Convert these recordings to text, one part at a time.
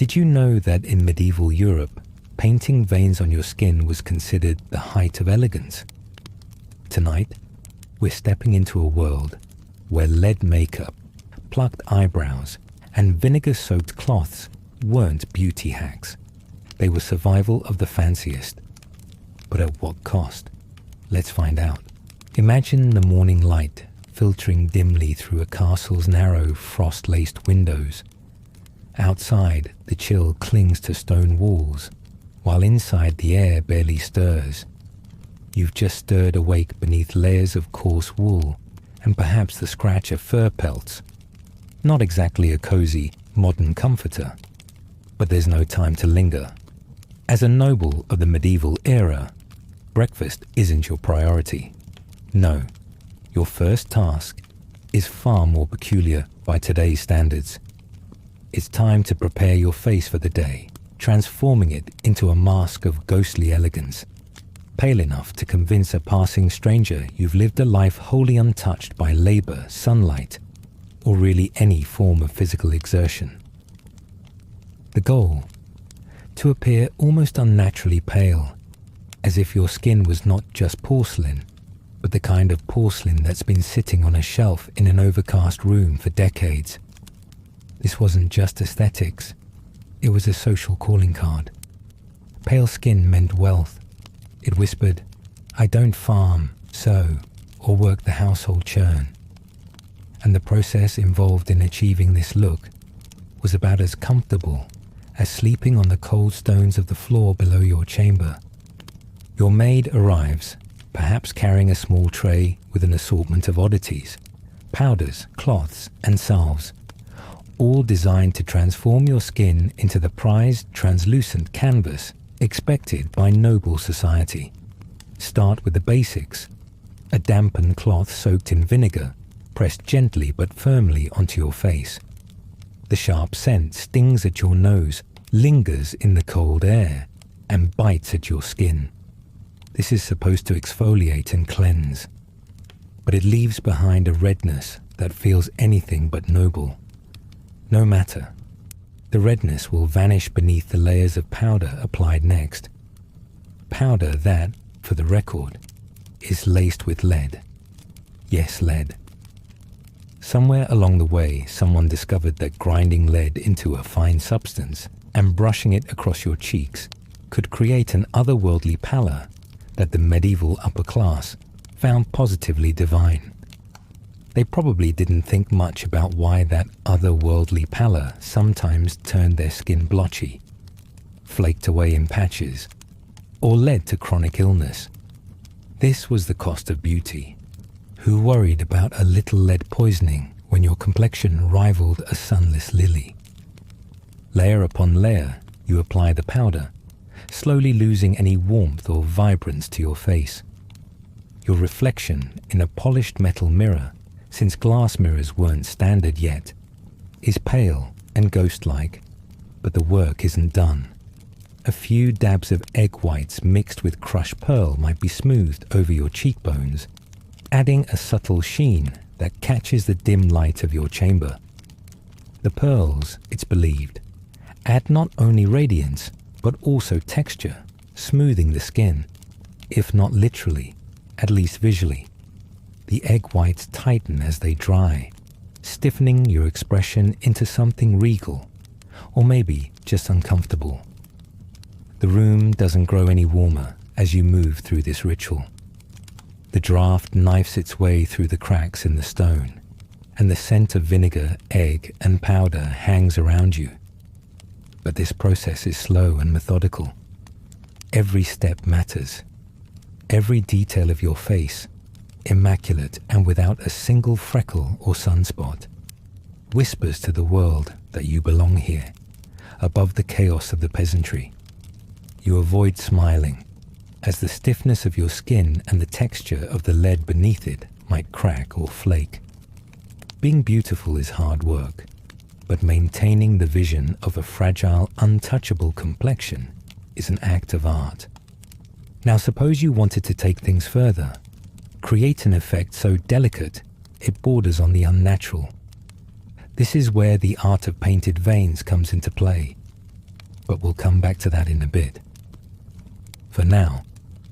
Did you know that in medieval Europe, painting veins on your skin was considered the height of elegance? Tonight, we're stepping into a world where lead makeup, plucked eyebrows, and vinegar-soaked cloths weren't beauty hacks. They were survival of the fanciest. But at what cost? Let's find out. Imagine the morning light filtering dimly through a castle's narrow, frost-laced windows. Outside, the chill clings to stone walls, while inside the air barely stirs. You've just stirred awake beneath layers of coarse wool and perhaps the scratch of fur pelts. Not exactly a cozy, modern comforter. But there's no time to linger. As a noble of the medieval era, breakfast isn't your priority. No, your first task is far more peculiar by today's standards. It's time to prepare your face for the day, transforming it into a mask of ghostly elegance, pale enough to convince a passing stranger you've lived a life wholly untouched by labor, sunlight, or really any form of physical exertion. The goal? To appear almost unnaturally pale, as if your skin was not just porcelain, but the kind of porcelain that's been sitting on a shelf in an overcast room for decades. This wasn't just aesthetics, it was a social calling card. Pale skin meant wealth. It whispered, "I don't farm, sew, or work the household churn." And the process involved in achieving this look was about as comfortable as sleeping on the cold stones of the floor below your chamber. Your maid arrives, perhaps carrying a small tray with an assortment of oddities, powders, cloths, and salves, all designed to transform your skin into the prized, translucent canvas expected by noble society. Start with the basics: a dampened cloth soaked in vinegar, pressed gently but firmly onto your face. The sharp scent stings at your nose, lingers in the cold air, and bites at your skin. This is supposed to exfoliate and cleanse, but it leaves behind a redness that feels anything but noble. No matter. The redness will vanish beneath the layers of powder applied next. Powder that, for the record, is laced with lead. Yes, lead. Somewhere along the way, someone discovered that grinding lead into a fine substance and brushing it across your cheeks could create an otherworldly pallor that the medieval upper class found positively divine. They probably didn't think much about why that otherworldly pallor sometimes turned their skin blotchy, flaked away in patches, or led to chronic illness. This was the cost of beauty. Who worried about a little lead poisoning when your complexion rivaled a sunless lily? Layer upon layer, you apply the powder, slowly losing any warmth or vibrance to your face. Your reflection in a polished metal mirror, since glass mirrors weren't standard yet, is pale and ghost-like, but the work isn't done. A few dabs of egg whites mixed with crushed pearl might be smoothed over your cheekbones, adding a subtle sheen that catches the dim light of your chamber. The pearls, it's believed, add not only radiance, but also texture, smoothing the skin, if not literally, at least visually. The egg whites tighten as they dry, stiffening your expression into something regal, or maybe just uncomfortable. The room doesn't grow any warmer as you move through this ritual. The draft knifes its way through the cracks in the stone, and the scent of vinegar, egg, and powder hangs around you. But this process is slow and methodical. Every step matters. Every detail of your face, immaculate and without a single freckle or sunspot, whispers to the world that you belong here, above the chaos of the peasantry. You avoid smiling, as the stiffness of your skin and the texture of the lead beneath it might crack or flake. Being beautiful is hard work, but maintaining the vision of a fragile, untouchable complexion is an act of art. Now suppose you wanted to take things further, create an effect so delicate it borders on the unnatural. This is where the art of painted veins comes into play. but we'll come back to that in a bit. For now,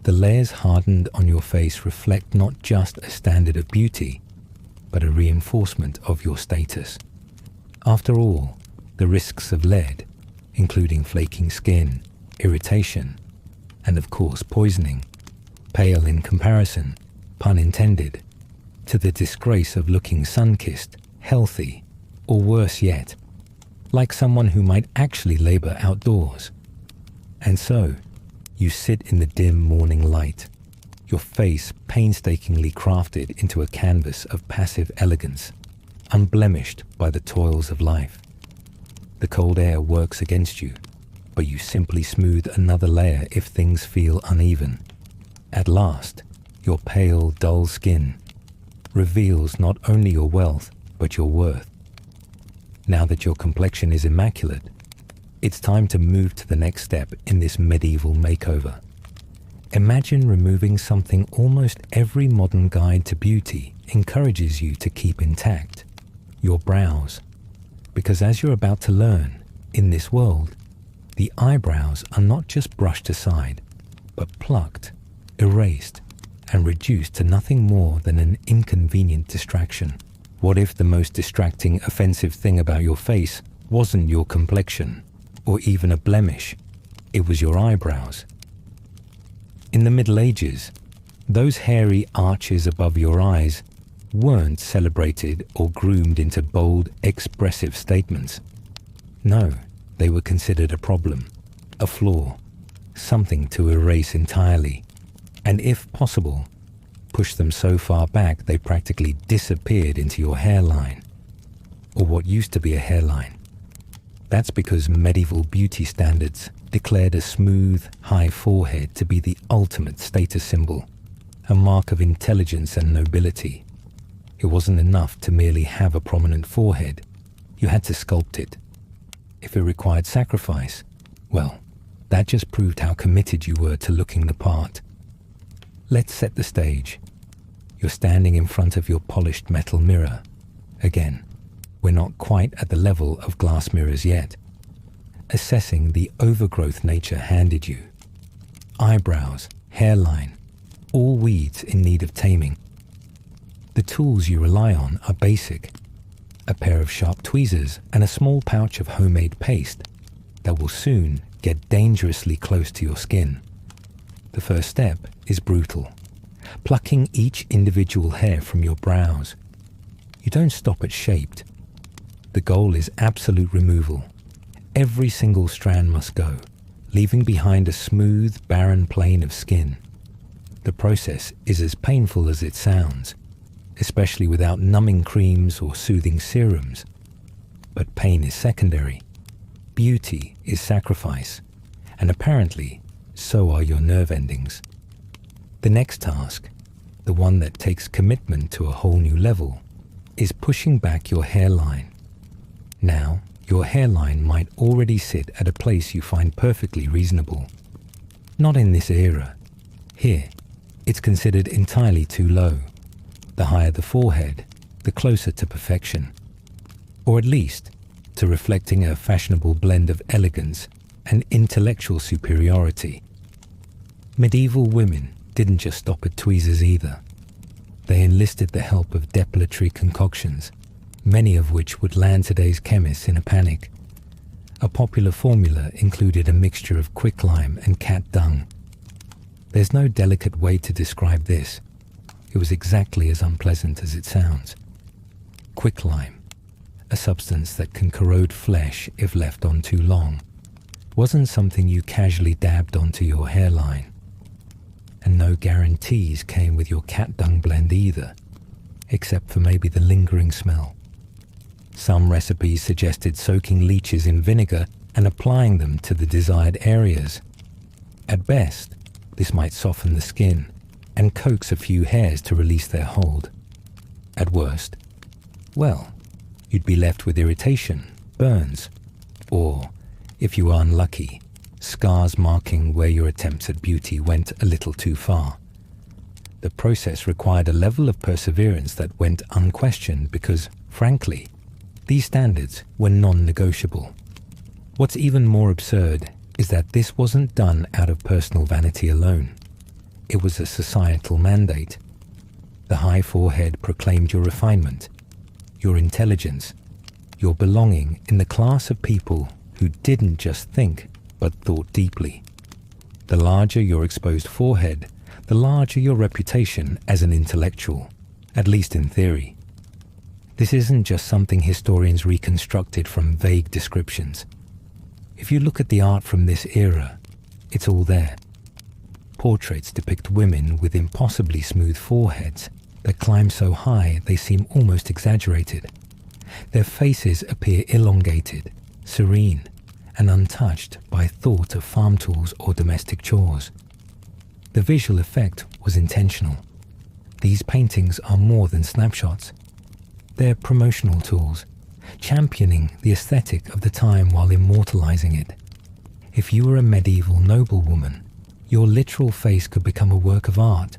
the layers hardened on your face reflect not just a standard of beauty, but a reinforcement of your status. After all, the risks of lead, including flaking skin, irritation, and of course poisoning, pale in comparison, pun intended, to the disgrace of looking sun-kissed, healthy, or worse yet, like someone who might actually labor outdoors. And so, you sit in the dim morning light, your face painstakingly crafted into a canvas of passive elegance, unblemished by the toils of life. The cold air works against you, but you simply smooth another layer if things feel uneven. At last, your pale, dull skin reveals not only your wealth, but your worth. Now that your complexion is immaculate, it's time to move to the next step in this medieval makeover. Imagine removing something almost every modern guide to beauty encourages you to keep intact: your brows. Because as you're about to learn, in this world, the eyebrows are not just brushed aside, but plucked, erased, and reduced to nothing more than an inconvenient distraction. What if the most distracting, offensive thing about your face wasn't your complexion, or even a blemish? It was your eyebrows. In the Middle Ages, those hairy arches above your eyes weren't celebrated or groomed into bold, expressive statements. No, they were considered a problem, a flaw, something to erase entirely, and if possible, push them so far back they practically disappeared into your hairline, or what used to be a hairline. That's because medieval beauty standards declared a smooth, high forehead to be the ultimate status symbol, a mark of intelligence and nobility. It wasn't enough to merely have a prominent forehead. You had to sculpt it. If it required sacrifice, well, that just proved how committed you were to looking the part. Let's set the stage. You're standing in front of your polished metal mirror. Again, we're not quite at the level of glass mirrors yet. Assessing the overgrowth nature handed you. Eyebrows, hairline, all weeds in need of taming. The tools you rely on are basic: a pair of sharp tweezers and a small pouch of homemade paste that will soon get dangerously close to your skin. The first step is brutal: plucking each individual hair from your brows. You don't stop at shaped. The goal is absolute removal. Every single strand must go, leaving behind a smooth, barren plane of skin. The process is as painful as it sounds, especially without numbing creams or soothing serums. But pain is secondary. Beauty is sacrifice, and apparently, so are your nerve endings. The next task, the one that takes commitment to a whole new level, is pushing back your hairline. Now, your hairline might already sit at a place you find perfectly reasonable. Not in this era. Here, it's considered entirely too low. The higher the forehead, the closer to perfection. Or at least, to reflecting a fashionable blend of elegance and intellectual superiority. Medieval women didn't just stop at tweezers either. They enlisted the help of depilatory concoctions, many of which would land today's chemists in a panic. A popular formula included a mixture of quicklime and cat dung. There's no delicate way to describe this. It was exactly as unpleasant as it sounds. Quicklime, a substance that can corrode flesh if left on too long, wasn't something you casually dabbed onto your hairline. And no guarantees came with your cat dung blend either, except for maybe the lingering smell. Some recipes suggested soaking leeches in vinegar and applying them to the desired areas. At best, this might soften the skin and coax a few hairs to release their hold. At worst, well, you'd be left with irritation, burns, or, if you are unlucky, scars marking where your attempts at beauty went a little too far. The process required a level of perseverance that went unquestioned because, frankly, these standards were non-negotiable. What's even more absurd is that this wasn't done out of personal vanity alone. It was a societal mandate. The high forehead proclaimed your refinement, your intelligence, your belonging in the class of people who didn't just think, but thought deeply. The larger your exposed forehead, the larger your reputation as an intellectual, at least in theory. This isn't just something historians reconstructed from vague descriptions. If you look at the art from this era, it's all there. Portraits depict women with impossibly smooth foreheads that climb so high they seem almost exaggerated. Their faces appear elongated, serene, and untouched by thought of farm tools or domestic chores. The visual effect was intentional. These paintings are more than snapshots. They're promotional tools, championing the aesthetic of the time while immortalizing it. If you were a medieval noblewoman, your literal face could become a work of art,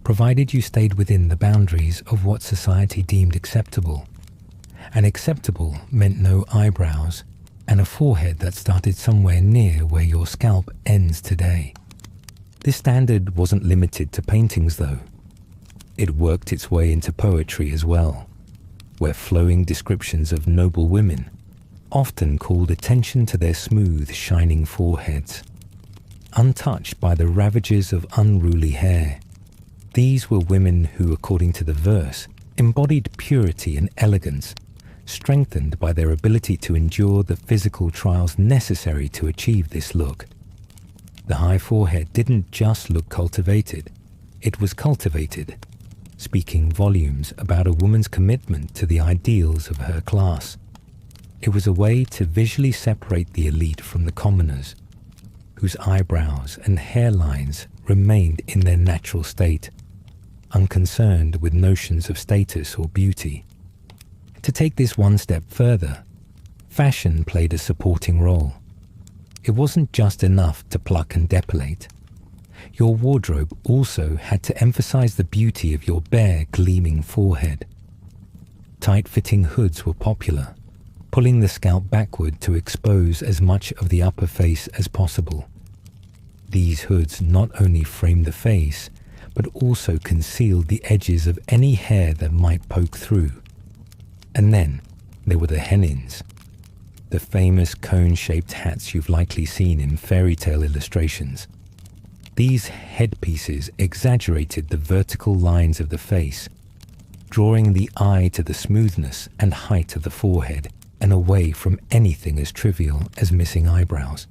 provided you stayed within the boundaries of what society deemed acceptable. And acceptable meant no eyebrows and a forehead that started somewhere near where your scalp ends today. This standard wasn't limited to paintings, though. It worked its way into poetry as well, where flowing descriptions of noble women often called attention to their smooth, shining foreheads. Untouched by the ravages of unruly hair, these were women who, according to the verse, embodied purity and elegance, strengthened by their ability to endure the physical trials necessary to achieve this look. The high forehead didn't just look cultivated, it was cultivated, speaking volumes about a woman's commitment to the ideals of her class. It was a way to visually separate the elite from the commoners, whose eyebrows and hairlines remained in their natural state, unconcerned with notions of status or beauty. To take this one step further, fashion played a supporting role. It wasn't just enough to pluck and depilate. Your wardrobe also had to emphasize the beauty of your bare, gleaming forehead. Tight-fitting hoods were popular, pulling the scalp backward to expose as much of the upper face as possible. These hoods not only framed the face, but also concealed the edges of any hair that might poke through. And then there were the hennins, the famous cone-shaped hats you've likely seen in fairy tale illustrations. These headpieces exaggerated the vertical lines of the face, drawing the eye to the smoothness and height of the forehead and away from anything as trivial as missing eyebrows.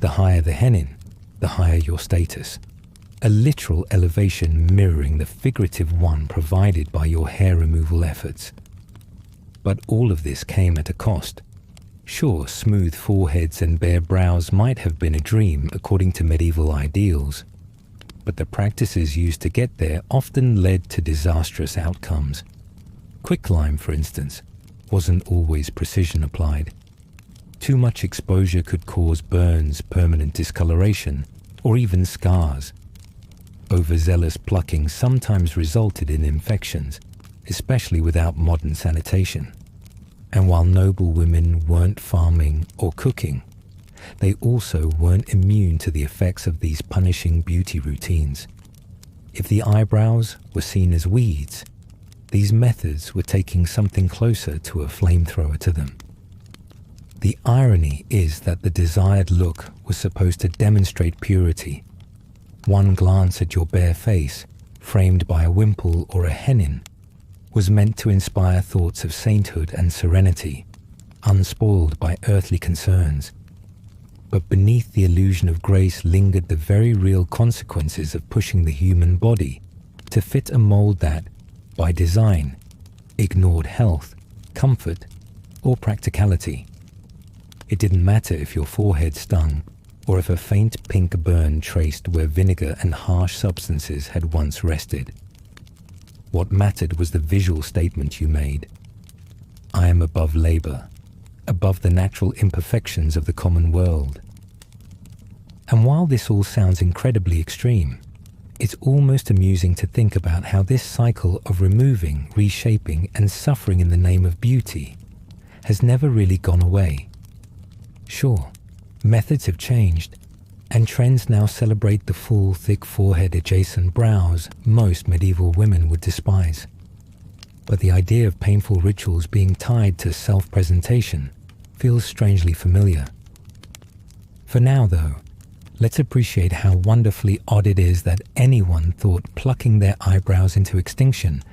The higher the hennin, the higher your status, a literal elevation mirroring the figurative one provided by your hair removal efforts. But all of this came at a cost. Sure, smooth foreheads and bare brows might have been a dream according to medieval ideals, but the practices used to get there often led to disastrous outcomes. Quicklime, for instance, wasn't always precision applied. Too much exposure could cause burns, permanent discoloration, or even scars. Overzealous plucking sometimes resulted in infections, especially without modern sanitation. And while noble women weren't farming or cooking, they also weren't immune to the effects of these punishing beauty routines. If the eyebrows were seen as weeds, these methods were taking something closer to a flamethrower to them. The irony is that the desired look was supposed to demonstrate purity. One glance at your bare face, framed by a wimple or a hennin, was meant to inspire thoughts of sainthood and serenity, unspoiled by earthly concerns. But beneath the illusion of grace lingered the very real consequences of pushing the human body to fit a mold that, by design, ignored health, comfort, or practicality. It didn't matter if your forehead stung, or if a faint pink burn traced where vinegar and harsh substances had once rested. What mattered was the visual statement you made. I am above labor, above the natural imperfections of the common world. And while this all sounds incredibly extreme, it's almost amusing to think about how this cycle of removing, reshaping, and suffering in the name of beauty has never really gone away. Sure, methods have changed, and trends now celebrate the full, thick forehead-adjacent brows most medieval women would despise. But the idea of painful rituals being tied to self-presentation feels strangely familiar. For now, though, let's appreciate how wonderfully odd it is that anyone thought plucking their eyebrows into extinction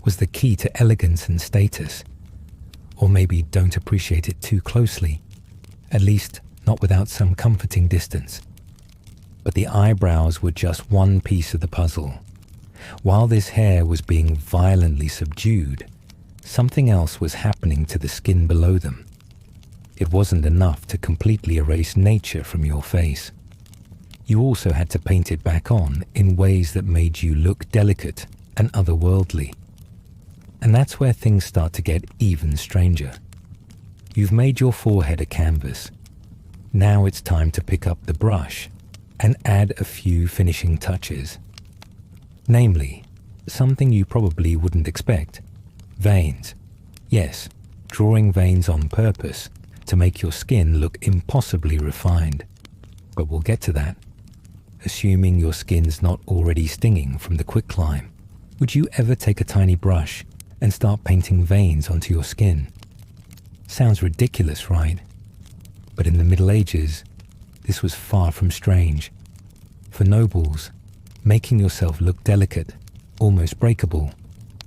was the key to elegance and status. Or maybe don't appreciate it too closely, at least not without some comforting distance. But the eyebrows were just one piece of the puzzle. While this hair was being violently subdued, something else was happening to the skin below them. It wasn't enough to completely erase nature from your face. You also had to paint it back on in ways that made you look delicate and otherworldly. And that's where things start to get even stranger. You've made your forehead a canvas. Now it's time to pick up the brush and add a few finishing touches. Namely, something you probably wouldn't expect: veins. Yes, drawing veins on purpose to make your skin look impossibly refined. But we'll get to that. Assuming your skin's not already stinging from the quicklime, would you ever take a tiny brush and start painting veins onto your skin? Sounds ridiculous, right? But in the Middle Ages, this was far from strange. For nobles, making yourself look delicate, almost breakable,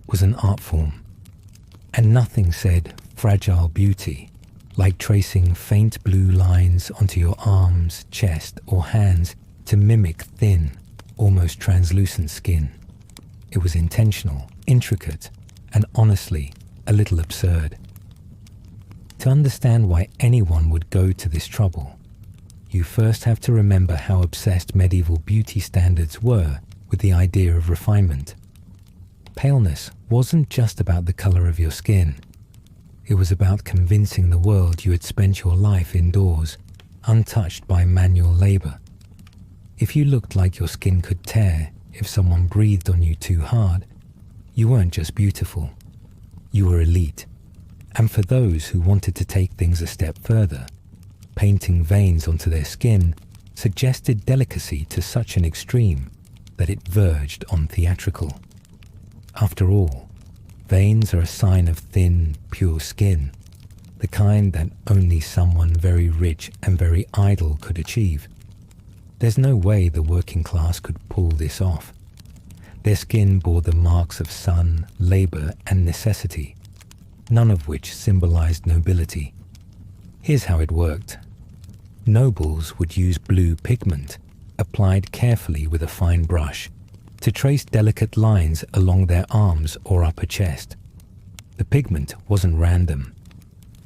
was an art form. And nothing said fragile beauty like tracing faint blue lines onto your arms, chest, or hands to mimic thin, almost translucent skin. It was intentional, intricate, and honestly, a little absurd. To understand why anyone would go to this trouble, you first have to remember how obsessed medieval beauty standards were with the idea of refinement. Paleness wasn't just about the color of your skin. It was about convincing the world you had spent your life indoors, untouched by manual labor. If you looked like your skin could tear if someone breathed on you too hard, you weren't just beautiful. You were elite. And for those who wanted to take things a step further, painting veins onto their skin suggested delicacy to such an extreme that it verged on theatrical. After all, veins are a sign of thin, pure skin, the kind that only someone very rich and very idle could achieve. There's no way the working class could pull this off. Their skin bore the marks of sun, labor, and necessity, none of which symbolized nobility. Here's how it worked. Nobles would use blue pigment, applied carefully with a fine brush, to trace delicate lines along their arms or upper chest. The pigment wasn't random.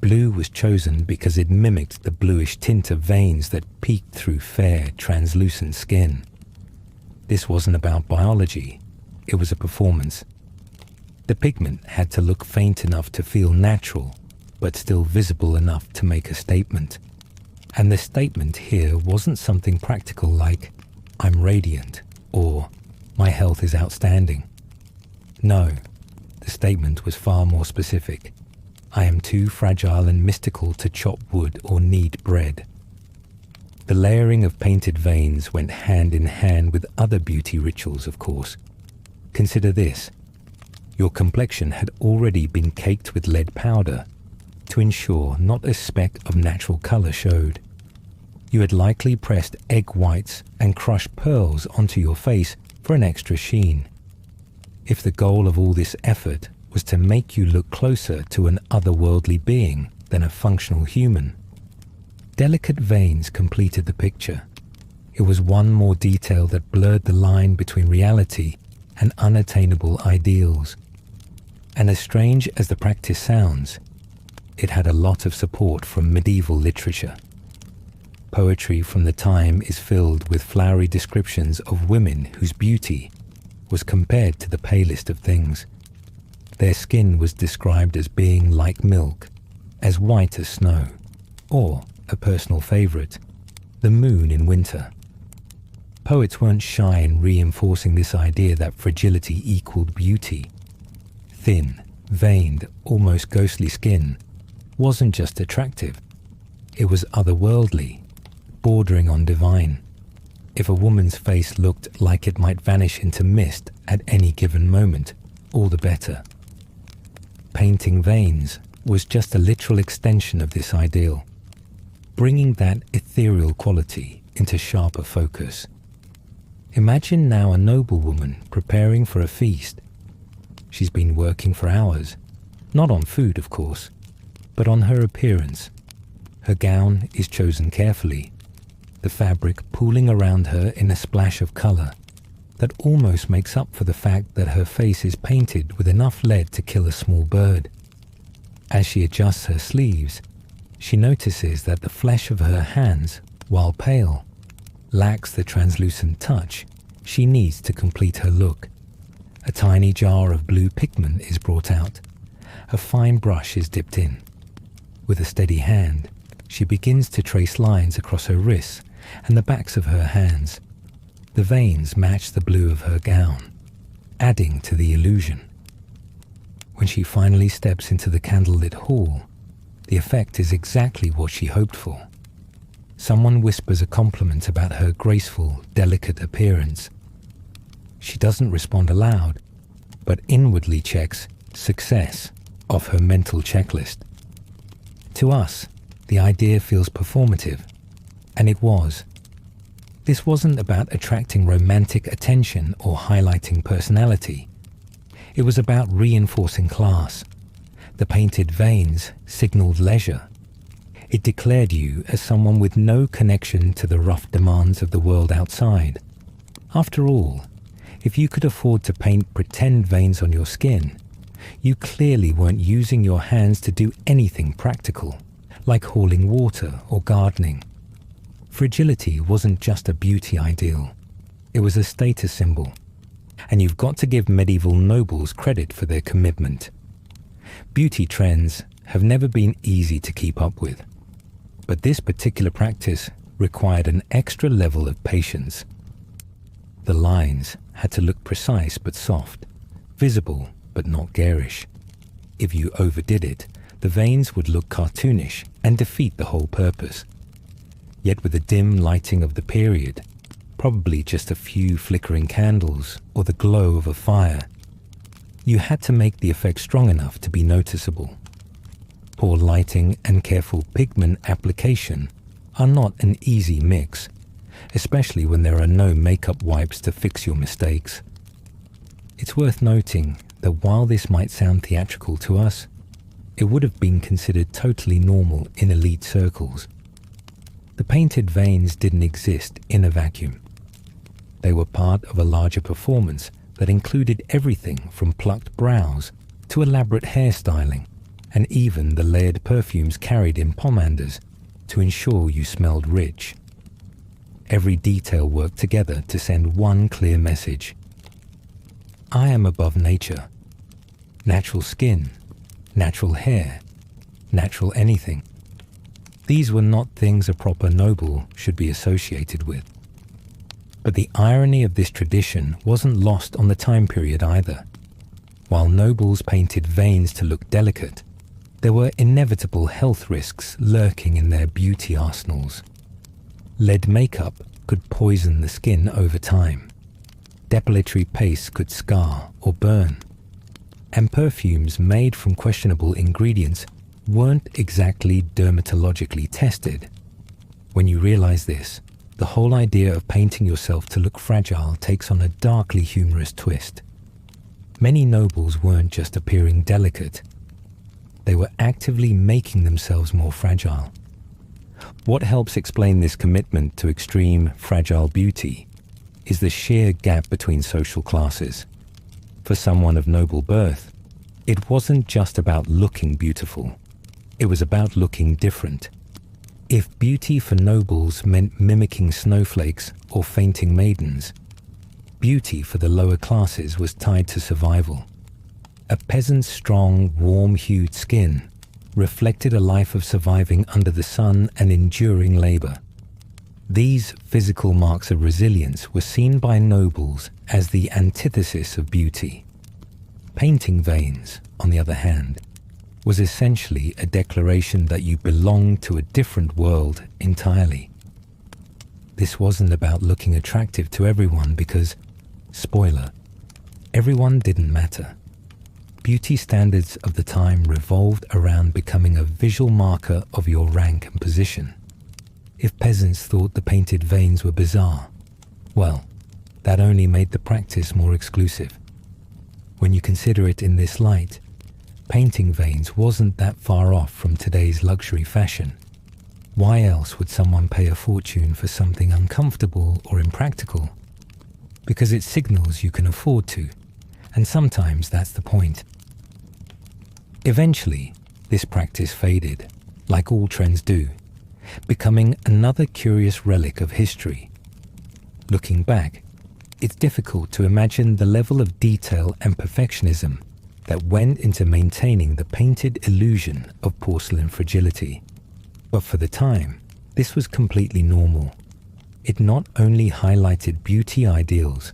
Blue was chosen because it mimicked the bluish tint of veins that peeked through fair, translucent skin. This wasn't about biology. It was a performance. The pigment had to look faint enough to feel natural, but still visible enough to make a statement. And the statement here wasn't something practical like, "I'm radiant," or "My health is outstanding." No, the statement was far more specific. "I am too fragile and mystical to chop wood or knead bread." The layering of painted veins went hand in hand with other beauty rituals, of course. Consider this. Your complexion had already been caked with lead powder to ensure not a speck of natural color showed. You had likely pressed egg whites and crushed pearls onto your face for an extra sheen. If the goal of all this effort was to make you look closer to an otherworldly being than a functional human, delicate veins completed the picture. It was one more detail that blurred the line between reality and unattainable ideals. And as strange as the practice sounds, it had a lot of support from medieval literature. Poetry from the time is filled with flowery descriptions of women whose beauty was compared to the palest of things. Their skin was described as being like milk, as white as snow, or, a personal favorite, the moon in winter. Poets weren't shy in reinforcing this idea that fragility equaled beauty. Thin, veined, almost ghostly skin wasn't just attractive, It was otherworldly, bordering on divine. If a woman's face looked like it might vanish into mist at any given moment, all the better. Painting veins was just a literal extension of this ideal, bringing that ethereal quality into sharper focus. Imagine now a noblewoman preparing for a feast. She's been working for hours, not on food, of course, but on her appearance. Her gown is chosen carefully, the fabric pooling around her in a splash of color that almost makes up for the fact that her face is painted with enough lead to kill a small bird. As she adjusts her sleeves, she notices that the flesh of her hands, while pale, lacks the translucent touch she needs to complete her look. A tiny jar of blue pigment is brought out. A fine brush is dipped in. With a steady hand, she begins to trace lines across her wrists and the backs of her hands. The veins match the blue of her gown, adding to the illusion. When she finally steps into the candlelit hall, the effect is exactly what she hoped for. Someone whispers a compliment about her graceful, delicate appearance. She doesn't respond aloud, but inwardly checks success off her mental checklist. To us, the idea feels performative, and it was. This wasn't about attracting romantic attention or highlighting personality. It was about reinforcing class. The painted veins signaled leisure. It declared you as someone with no connection to the rough demands of the world outside. After all, if you could afford to paint pretend veins on your skin, you clearly weren't using your hands to do anything practical, like hauling water or gardening. Fragility wasn't just a beauty ideal. It was a status symbol. And you've got to give medieval nobles credit for their commitment. Beauty trends have never been easy to keep up with. But this particular practice required an extra level of patience. The lines had to look precise but soft, visible but not garish. If you overdid it, the veins would look cartoonish and defeat the whole purpose. Yet with the dim lighting of the period, probably just a few flickering candles or the glow of a fire, you had to make the effect strong enough to be noticeable. Poor lighting and careful pigment application are not an easy mix, especially when there are no makeup wipes to fix your mistakes. It's worth noting that while this might sound theatrical to us, it would have been considered totally normal in elite circles. The painted veins didn't exist in a vacuum. They were part of a larger performance that included everything from plucked brows to elaborate hairstyling, and even the layered perfumes carried in pomanders to ensure you smelled rich. Every detail worked together to send one clear message. I am above nature. Natural skin, natural hair, natural anything. These were not things a proper noble should be associated with. But the irony of this tradition wasn't lost on the time period either. While nobles painted veins to look delicate, there were inevitable health risks lurking in their beauty arsenals. Lead makeup could poison the skin over time. Depilatory paste could scar or burn. And perfumes made from questionable ingredients weren't exactly dermatologically tested. When you realize this, the whole idea of painting yourself to look fragile takes on a darkly humorous twist. Many nobles weren't just appearing delicate. They were actively making themselves more fragile. What helps explain this commitment to extreme, fragile beauty is the sheer gap between social classes. For someone of noble birth, it wasn't just about looking beautiful. It was about looking different. If beauty for nobles meant mimicking snowflakes or fainting maidens, beauty for the lower classes was tied to survival. A peasant's strong, warm-hued skin reflected a life of surviving under the sun and enduring labor. These physical marks of resilience were seen by nobles as the antithesis of beauty. Painting veins, on the other hand, was essentially a declaration that you belonged to a different world entirely. This wasn't about looking attractive to everyone because, spoiler, everyone didn't matter. Beauty standards of the time revolved around becoming a visual marker of your rank and position. If peasants thought the painted veins were bizarre, well, that only made the practice more exclusive. When you consider it in this light, painting veins wasn't that far off from today's luxury fashion. Why else would someone pay a fortune for something uncomfortable or impractical? Because it signals you can afford to, and sometimes that's the point. Eventually, this practice faded, like all trends do, becoming another curious relic of history. Looking back, it's difficult to imagine the level of detail and perfectionism that went into maintaining the painted illusion of porcelain fragility. But for the time, this was completely normal. It not only highlighted beauty ideals,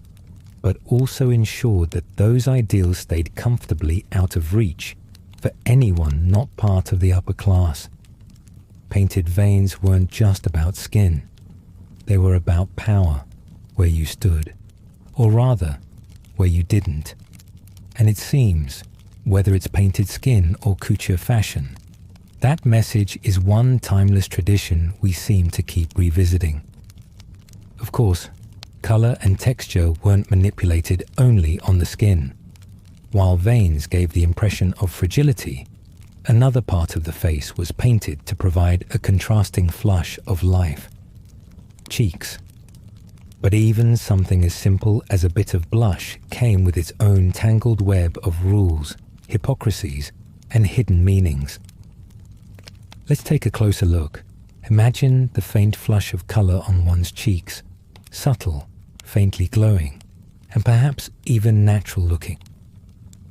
but also ensured that those ideals stayed comfortably out of reach for anyone not part of the upper class. Painted veins weren't just about skin. They were about power, where you stood, or rather, where you didn't. And it seems, whether it's painted skin or couture fashion, that message is one timeless tradition we seem to keep revisiting. Of course, color and texture weren't manipulated only on the skin. While veins gave the impression of fragility, another part of the face was painted to provide a contrasting flush of life. Cheeks. But even something as simple as a bit of blush came with its own tangled web of rules, hypocrisies, and hidden meanings. Let's take a closer look. Imagine the faint flush of color on one's cheeks, subtle, faintly glowing, and perhaps even natural looking.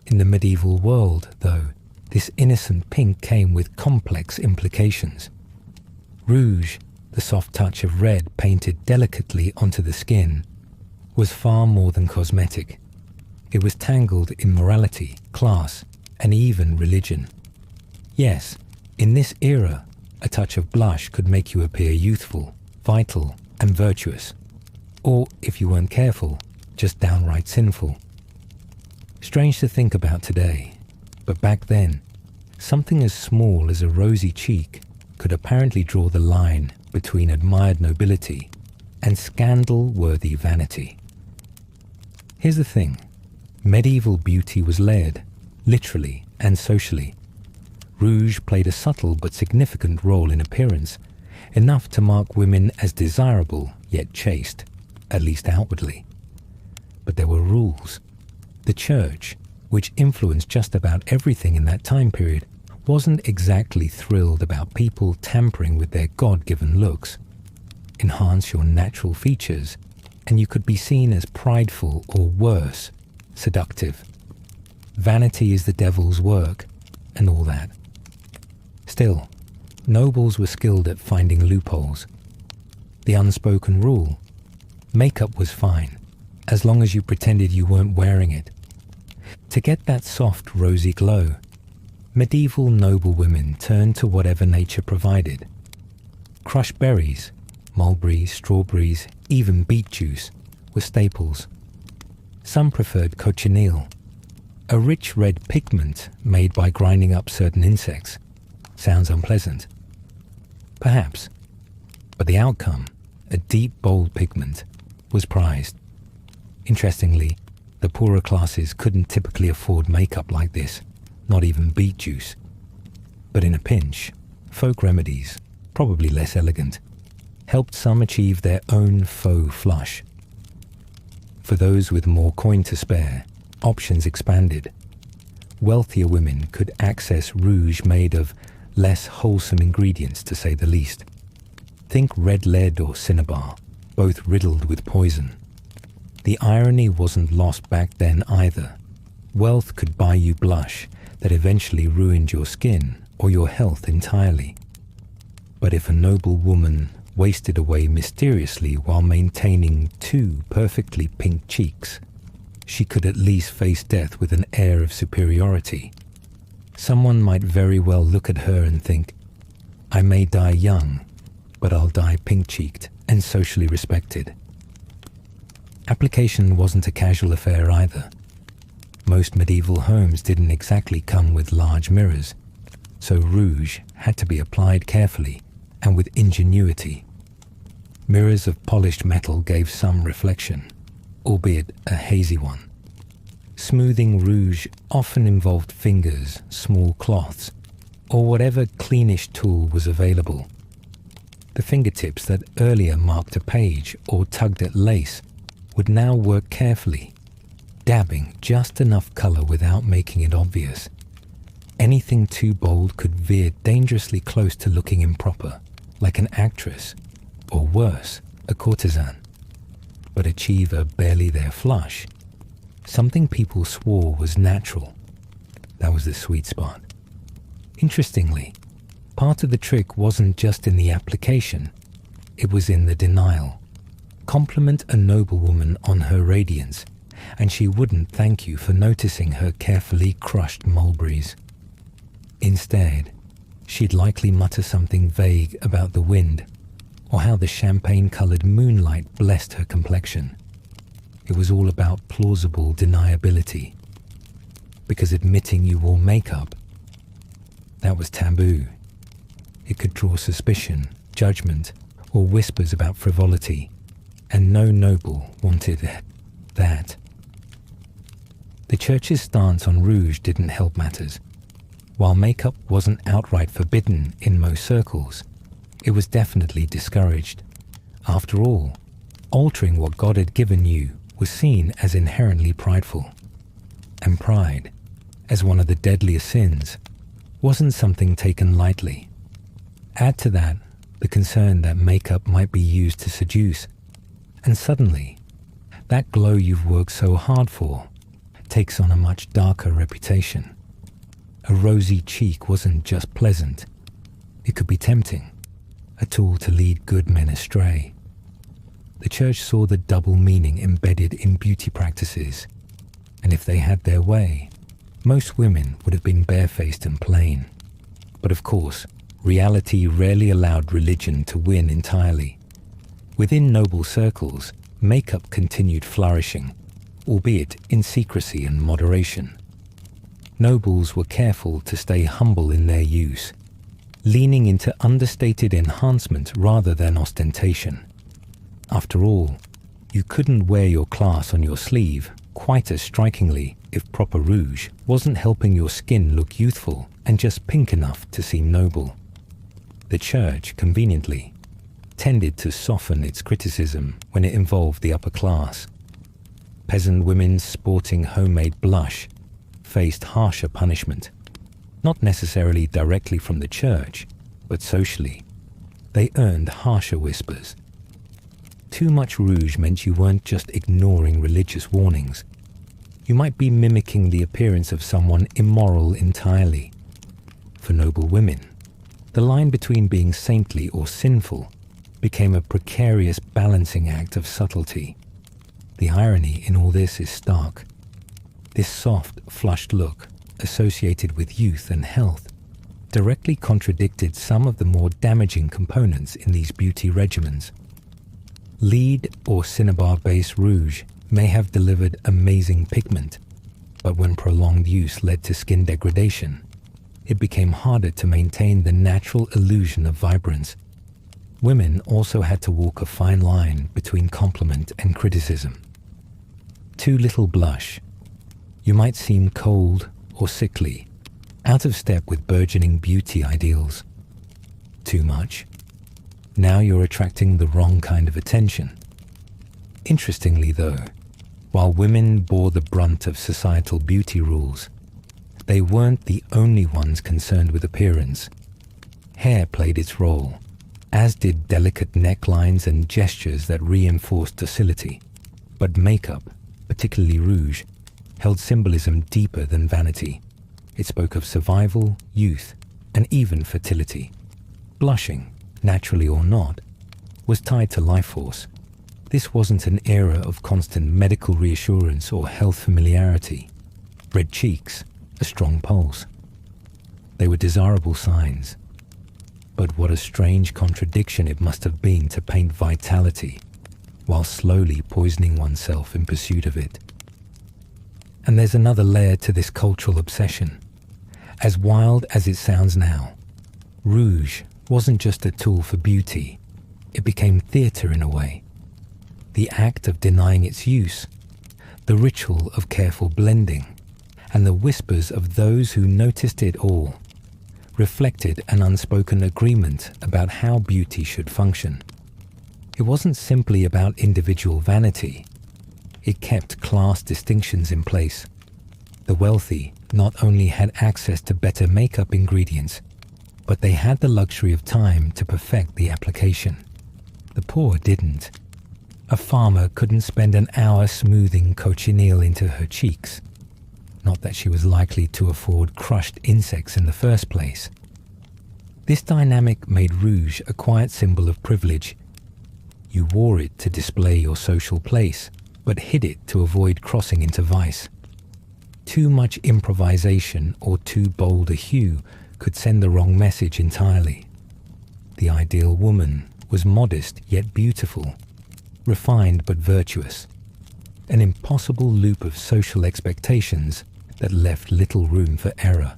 In the medieval world, though, this innocent pink came with complex implications. Rouge, the soft touch of red painted delicately onto the skin, was far more than cosmetic. It was tangled in morality, class, and even religion. Yes, in this era, a touch of blush could make you appear youthful, vital, and virtuous. Or, if you weren't careful, just downright sinful. Strange to think about today, but back then, something as small as a rosy cheek could apparently draw the line between admired nobility and scandal-worthy vanity. Here's the thing. Medieval beauty was layered, literally and socially. Rouge played a subtle but significant role in appearance, enough to mark women as desirable yet chaste, at least outwardly. But there were rules. The church, which influenced just about everything in that time period, wasn't exactly thrilled about people tampering with their God-given looks. Enhance your natural features, and you could be seen as prideful or worse, seductive. Vanity is the devil's work, and all that. Still, nobles were skilled at finding loopholes. The unspoken rule: makeup was fine, as long as you pretended you weren't wearing it. To get that soft, rosy glow, medieval noble women turned to whatever nature provided. Crushed berries, mulberries, strawberries, even beet juice were staples. Some preferred cochineal, a rich red pigment made by grinding up certain insects. Sounds unpleasant. Perhaps. But the outcome, a deep, bold pigment, was prized. Interestingly, the poorer classes couldn't typically afford makeup like this, not even beet juice. But in a pinch, folk remedies, probably less elegant, helped some achieve their own faux flush. For those with more coin to spare, options expanded. Wealthier women could access rouge made of less wholesome ingredients, to say the least. Think red lead or cinnabar, both riddled with poison. The irony wasn't lost back then either. Wealth could buy you blush that eventually ruined your skin or your health entirely. But if a noble woman wasted away mysteriously while maintaining two perfectly pink cheeks, she could at least face death with an air of superiority. Someone might very well look at her and think, I may die young, but I'll die pink-cheeked and socially respected. Application wasn't a casual affair either. Most medieval homes didn't exactly come with large mirrors, so rouge had to be applied carefully and with ingenuity. Mirrors of polished metal gave some reflection, albeit a hazy one. Smoothing rouge often involved fingers, small cloths, or whatever cleanish tool was available. The fingertips that earlier marked a page or tugged at lace would now work carefully, dabbing just enough color without making it obvious. Anything too bold could veer dangerously close to looking improper, like an actress, or worse, a courtesan, but achieve a barely there flush, something people swore was natural. That was the sweet spot. Interestingly, part of the trick wasn't just in the application, it was in the denial. Compliment a noblewoman on her radiance, and she wouldn't thank you for noticing her carefully crushed mulberries. Instead, she'd likely mutter something vague about the wind, or how the champagne-colored moonlight blessed her complexion. It was all about plausible deniability, because admitting you wore makeup, that was taboo. It could draw suspicion, judgment, or whispers about frivolity, and no noble wanted that. The church's stance on rouge didn't help matters. While makeup wasn't outright forbidden in most circles, it was definitely discouraged. After all, altering what God had given you was seen as inherently prideful. And pride, as one of the deadliest sins, wasn't something taken lightly. Add to that the concern that makeup might be used to seduce, and suddenly, that glow you've worked so hard for takes on a much darker reputation. A rosy cheek wasn't just pleasant, it could be tempting, a tool to lead good men astray. The church saw the double meaning embedded in beauty practices, and if they had their way, most women would have been barefaced and plain. But of course, reality rarely allowed religion to win entirely. Within noble circles, makeup continued flourishing, albeit in secrecy and moderation. Nobles were careful to stay humble in their use, leaning into understated enhancement rather than ostentation. After all, you couldn't wear your class on your sleeve quite as strikingly if proper rouge wasn't helping your skin look youthful and just pink enough to seem noble. The church, conveniently, tended to soften its criticism when it involved the upper class. Peasant women sporting homemade blush faced harsher punishment, not necessarily directly from the church, but socially. They earned harsher whispers. Too much rouge meant you weren't just ignoring religious warnings. You might be mimicking the appearance of someone immoral entirely. For noble women, the line between being saintly or sinful became a precarious balancing act of subtlety. The irony in all this is stark. This soft, flushed look, associated with youth and health, directly contradicted some of the more damaging components in these beauty regimens. Lead or cinnabar-based rouge may have delivered amazing pigment, but when prolonged use led to skin degradation, it became harder to maintain the natural illusion of vibrance. Women also had to walk a fine line between compliment and criticism. Too little blush. You might seem cold or sickly, out of step with burgeoning beauty ideals. Too much. Now you're attracting the wrong kind of attention. Interestingly though, while women bore the brunt of societal beauty rules, they weren't the only ones concerned with appearance. Hair played its role, as did delicate necklines and gestures that reinforced docility. But makeup, particularly rouge, held symbolism deeper than vanity. It spoke of survival, youth, and even fertility. Blushing, naturally or not, was tied to life force. This wasn't an era of constant medical reassurance or health familiarity. Red cheeks, a strong pulse. They were desirable signs. But what a strange contradiction it must have been to paint vitality while slowly poisoning oneself in pursuit of it. And there's another layer to this cultural obsession. As wild as it sounds now, rouge wasn't just a tool for beauty. It became theatre in a way. The act of denying its use, the ritual of careful blending, and the whispers of those who noticed it all reflected an unspoken agreement about how beauty should function. It wasn't simply about individual vanity. It kept class distinctions in place. The wealthy not only had access to better makeup ingredients, but they had the luxury of time to perfect the application. The poor didn't. A farmer couldn't spend an hour smoothing cochineal into her cheeks. Not that she was likely to afford crushed insects in the first place. This dynamic made rouge a quiet symbol of privilege. You wore it to display your social place, but hid it to avoid crossing into vice. Too much improvisation or too bold a hue could send the wrong message entirely. The ideal woman was modest yet beautiful, refined but virtuous, an impossible loop of social expectations that left little room for error.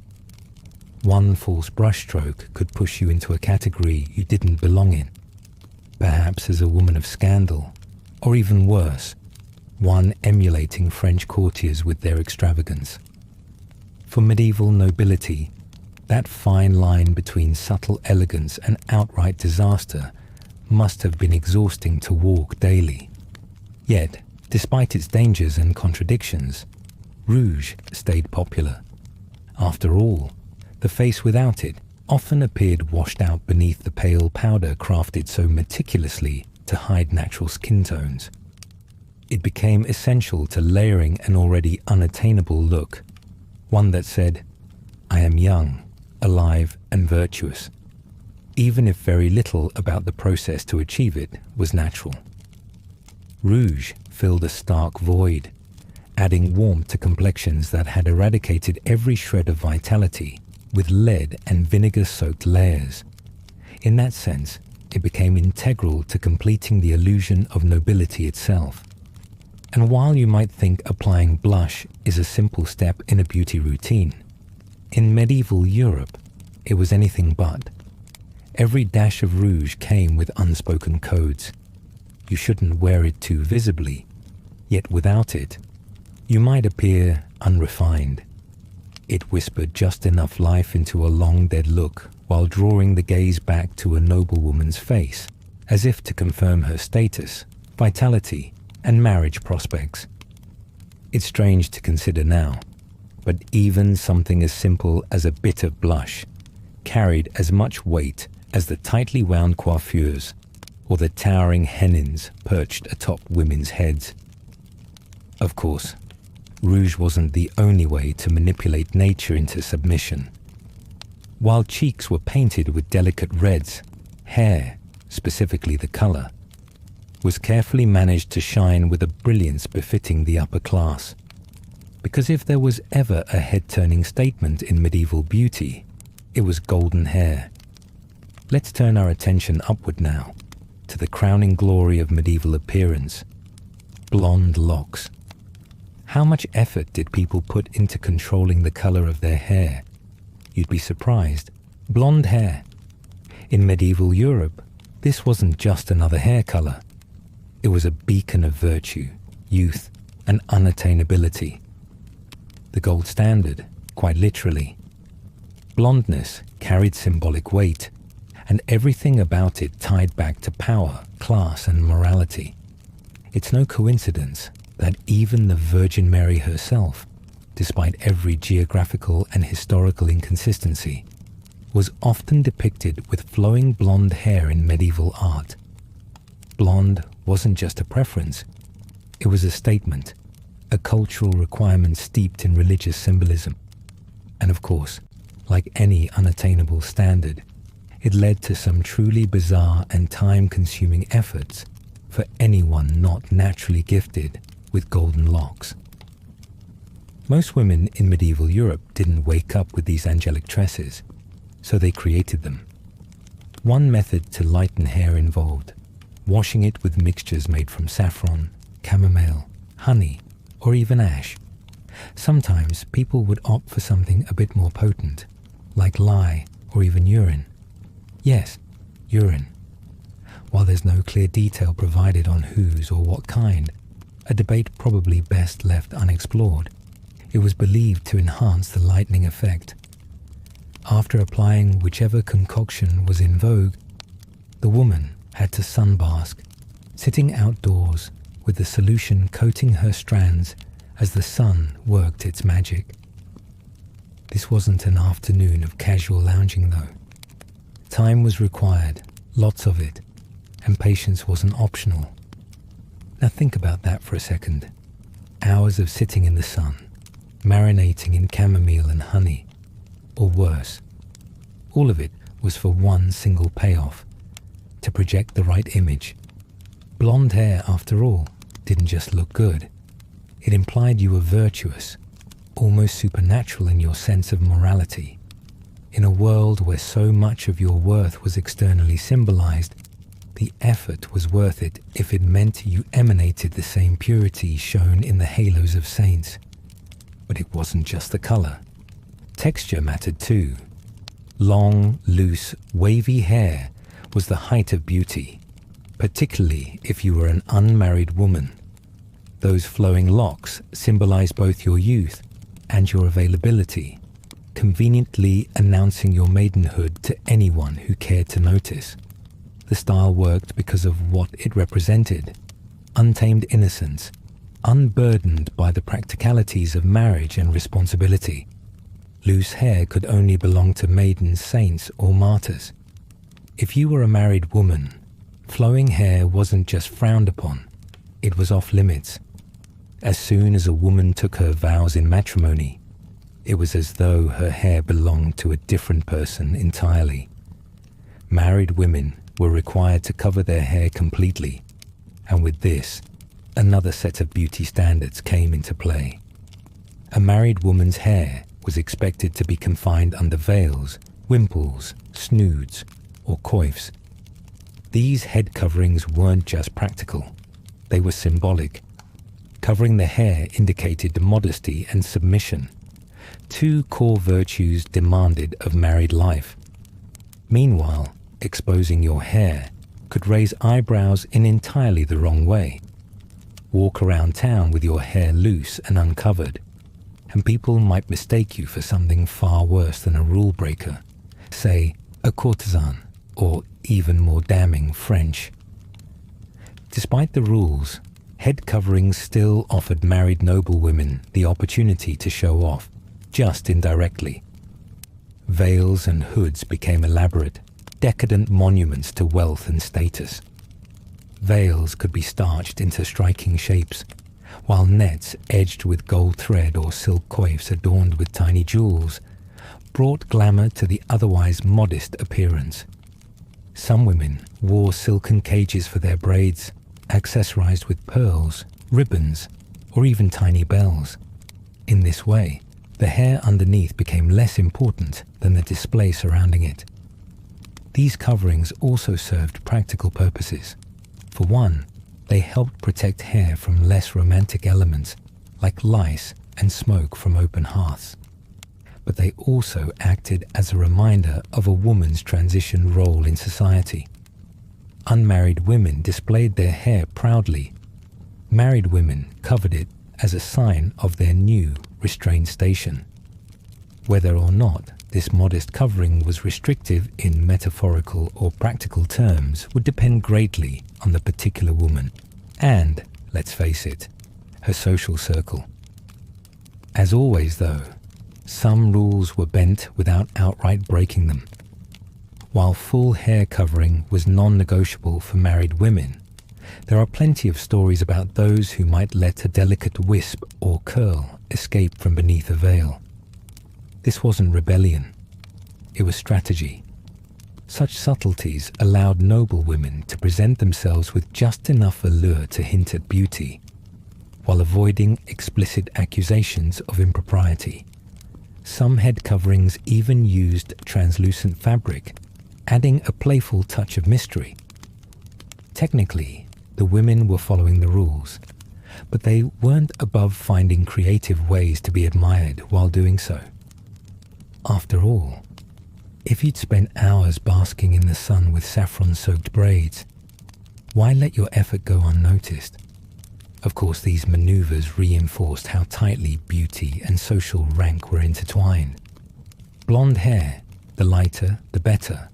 One false brushstroke could push you into a category you didn't belong in, perhaps as a woman of scandal, or even worse, one emulating French courtiers with their extravagance. For medieval nobility, that fine line between subtle elegance and outright disaster must have been exhausting to walk daily. Yet, despite its dangers and contradictions, rouge stayed popular. After all, the face without it often appeared washed out beneath the pale powder crafted so meticulously to hide natural skin tones. It became essential to layering an already unattainable look, one that said, "I am young, alive and virtuous," even if very little about the process to achieve it was natural. Rouge filled a stark void, adding warmth to complexions that had eradicated every shred of vitality with lead and vinegar-soaked layers. In that sense, it became integral to completing the illusion of nobility itself. And while you might think applying blush is a simple step in a beauty routine, in medieval Europe, it was anything but. Every dash of rouge came with unspoken codes. You shouldn't wear it too visibly, yet without it, you might appear unrefined. It whispered just enough life into a long-dead look while drawing the gaze back to a noblewoman's face, as if to confirm her status, vitality, and marriage prospects. It's strange to consider now, but even something as simple as a bit of blush carried as much weight as the tightly wound coiffures or the towering hennins perched atop women's heads. Of course, rouge wasn't the only way to manipulate nature into submission. While cheeks were painted with delicate reds, hair, specifically the color, was carefully managed to shine with a brilliance befitting the upper class. Because if there was ever a head-turning statement in medieval beauty, it was golden hair. Let's turn our attention upward now, to the crowning glory of medieval appearance, blonde locks. How much effort did people put into controlling the color of their hair? You'd be surprised. Blonde hair. In medieval Europe, this wasn't just another hair color. It was a beacon of virtue, youth, and unattainability. The gold standard, quite literally. Blondness carried symbolic weight, and everything about it tied back to power, class, and morality. It's no coincidence that even the Virgin Mary herself, despite every geographical and historical inconsistency, was often depicted with flowing blonde hair in medieval art. Blonde wasn't just a preference, it was a statement, a cultural requirement steeped in religious symbolism. And of course, like any unattainable standard, it led to some truly bizarre and time-consuming efforts for anyone not naturally gifted with golden locks. Most women in medieval Europe didn't wake up with these angelic tresses, so they created them. One method to lighten hair involved washing it with mixtures made from saffron, chamomile, honey, or even ash. Sometimes people would opt for something a bit more potent, like lye or even urine. Yes, urine. While there's no clear detail provided on whose or what kind, a debate probably best left unexplored, it was believed to enhance the lightening effect. After applying whichever concoction was in vogue, the woman had to sunbask, sitting outdoors with the solution coating her strands as the sun worked its magic. This wasn't an afternoon of casual lounging though. Time was required, lots of it, and patience wasn't optional. Now think about that for a second. Hours of sitting in the sun, marinating in chamomile and honey, or worse. All of it was for one single payoff, to project the right image. Blonde hair, after all, didn't just look good. It implied you were virtuous, almost supernatural in your sense of morality. In a world where so much of your worth was externally symbolized, the effort was worth it if it meant you emanated the same purity shown in the halos of saints. But it wasn't just the color. Texture mattered too. Long, loose, wavy hair was the height of beauty, particularly if you were an unmarried woman. Those flowing locks symbolized both your youth and your availability, conveniently announcing your maidenhood to anyone who cared to notice. The style worked because of what it represented: untamed innocence, unburdened by the practicalities of marriage and responsibility. Loose hair could only belong to maiden saints or martyrs. If you were a married woman, flowing hair wasn't just frowned upon, it was off limits. As soon as a woman took her vows in matrimony, it was as though her hair belonged to a different person entirely. Married women were required to cover their hair completely, and with this, another set of beauty standards came into play. A married woman's hair was expected to be confined under veils, wimples, snoods, or coifs. These head coverings weren't just practical, they were symbolic. Covering the hair indicated modesty and submission, two core virtues demanded of married life. Meanwhile, exposing your hair could raise eyebrows in entirely the wrong way. Walk around town with your hair loose and uncovered, and people might mistake you for something far worse than a rule breaker, say a courtesan, or even more damning French. Despite the rules, head coverings still offered married noblewomen the opportunity to show off, just indirectly. Veils and hoods became elaborate, decadent monuments to wealth and status. Veils could be starched into striking shapes, while nets edged with gold thread or silk coifs adorned with tiny jewels brought glamour to the otherwise modest appearance. Some women wore silken cages for their braids, accessorized with pearls, ribbons, or even tiny bells. In this way, the hair underneath became less important than the display surrounding it. These coverings also served practical purposes. For one, they helped protect hair from less romantic elements like lice and smoke from open hearths. But they also acted as a reminder of a woman's transition role in society. Unmarried women displayed their hair proudly. Married women covered it as a sign of their new restrained station. Whether or not this modest covering was restrictive in metaphorical or practical terms would depend greatly on the particular woman and, let's face it, her social circle. As always though, some rules were bent without outright breaking them. While full hair covering was non-negotiable for married women, there are plenty of stories about those who might let a delicate wisp or curl escape from beneath a veil. This wasn't rebellion, it was strategy. Such subtleties allowed noble women to present themselves with just enough allure to hint at beauty, while avoiding explicit accusations of impropriety. Some head coverings even used translucent fabric, adding a playful touch of mystery. Technically, the women were following the rules, but they weren't above finding creative ways to be admired while doing so. After all, if you'd spent hours basking in the sun with saffron-soaked braids, why let your effort go unnoticed? Of course, these maneuvers reinforced how tightly beauty and social rank were intertwined. Blonde hair, the lighter, the better,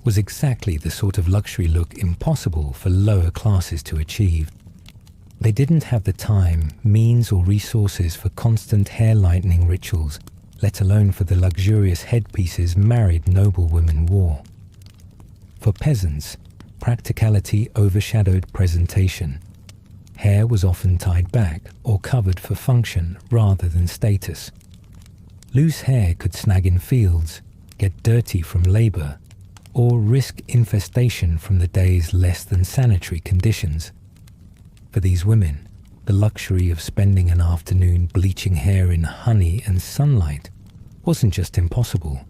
was exactly the sort of luxury look impossible for lower classes to achieve. They didn't have the time, means or resources for constant hair lightening rituals, let alone for the luxurious headpieces married noblewomen wore. For peasants, practicality overshadowed presentation. Hair was often tied back or covered for function rather than status. Loose hair could snag in fields, get dirty from labor, or risk infestation from the day's less than sanitary conditions. For these women, the luxury of spending an afternoon bleaching hair in honey and sunlight wasn't just impossible,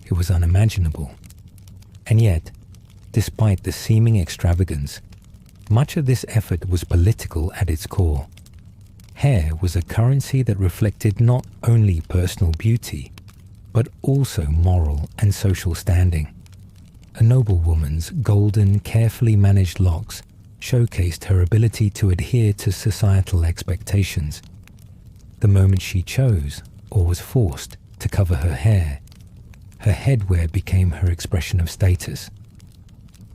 it was unimaginable. And yet, despite the seeming extravagance, much of this effort was political at its core. Hair was a currency that reflected not only personal beauty, but also moral and social standing. A noblewoman's golden, carefully managed locks showcased her ability to adhere to societal expectations. The moment she chose, or was forced, to cover her hair, her headwear became her expression of status.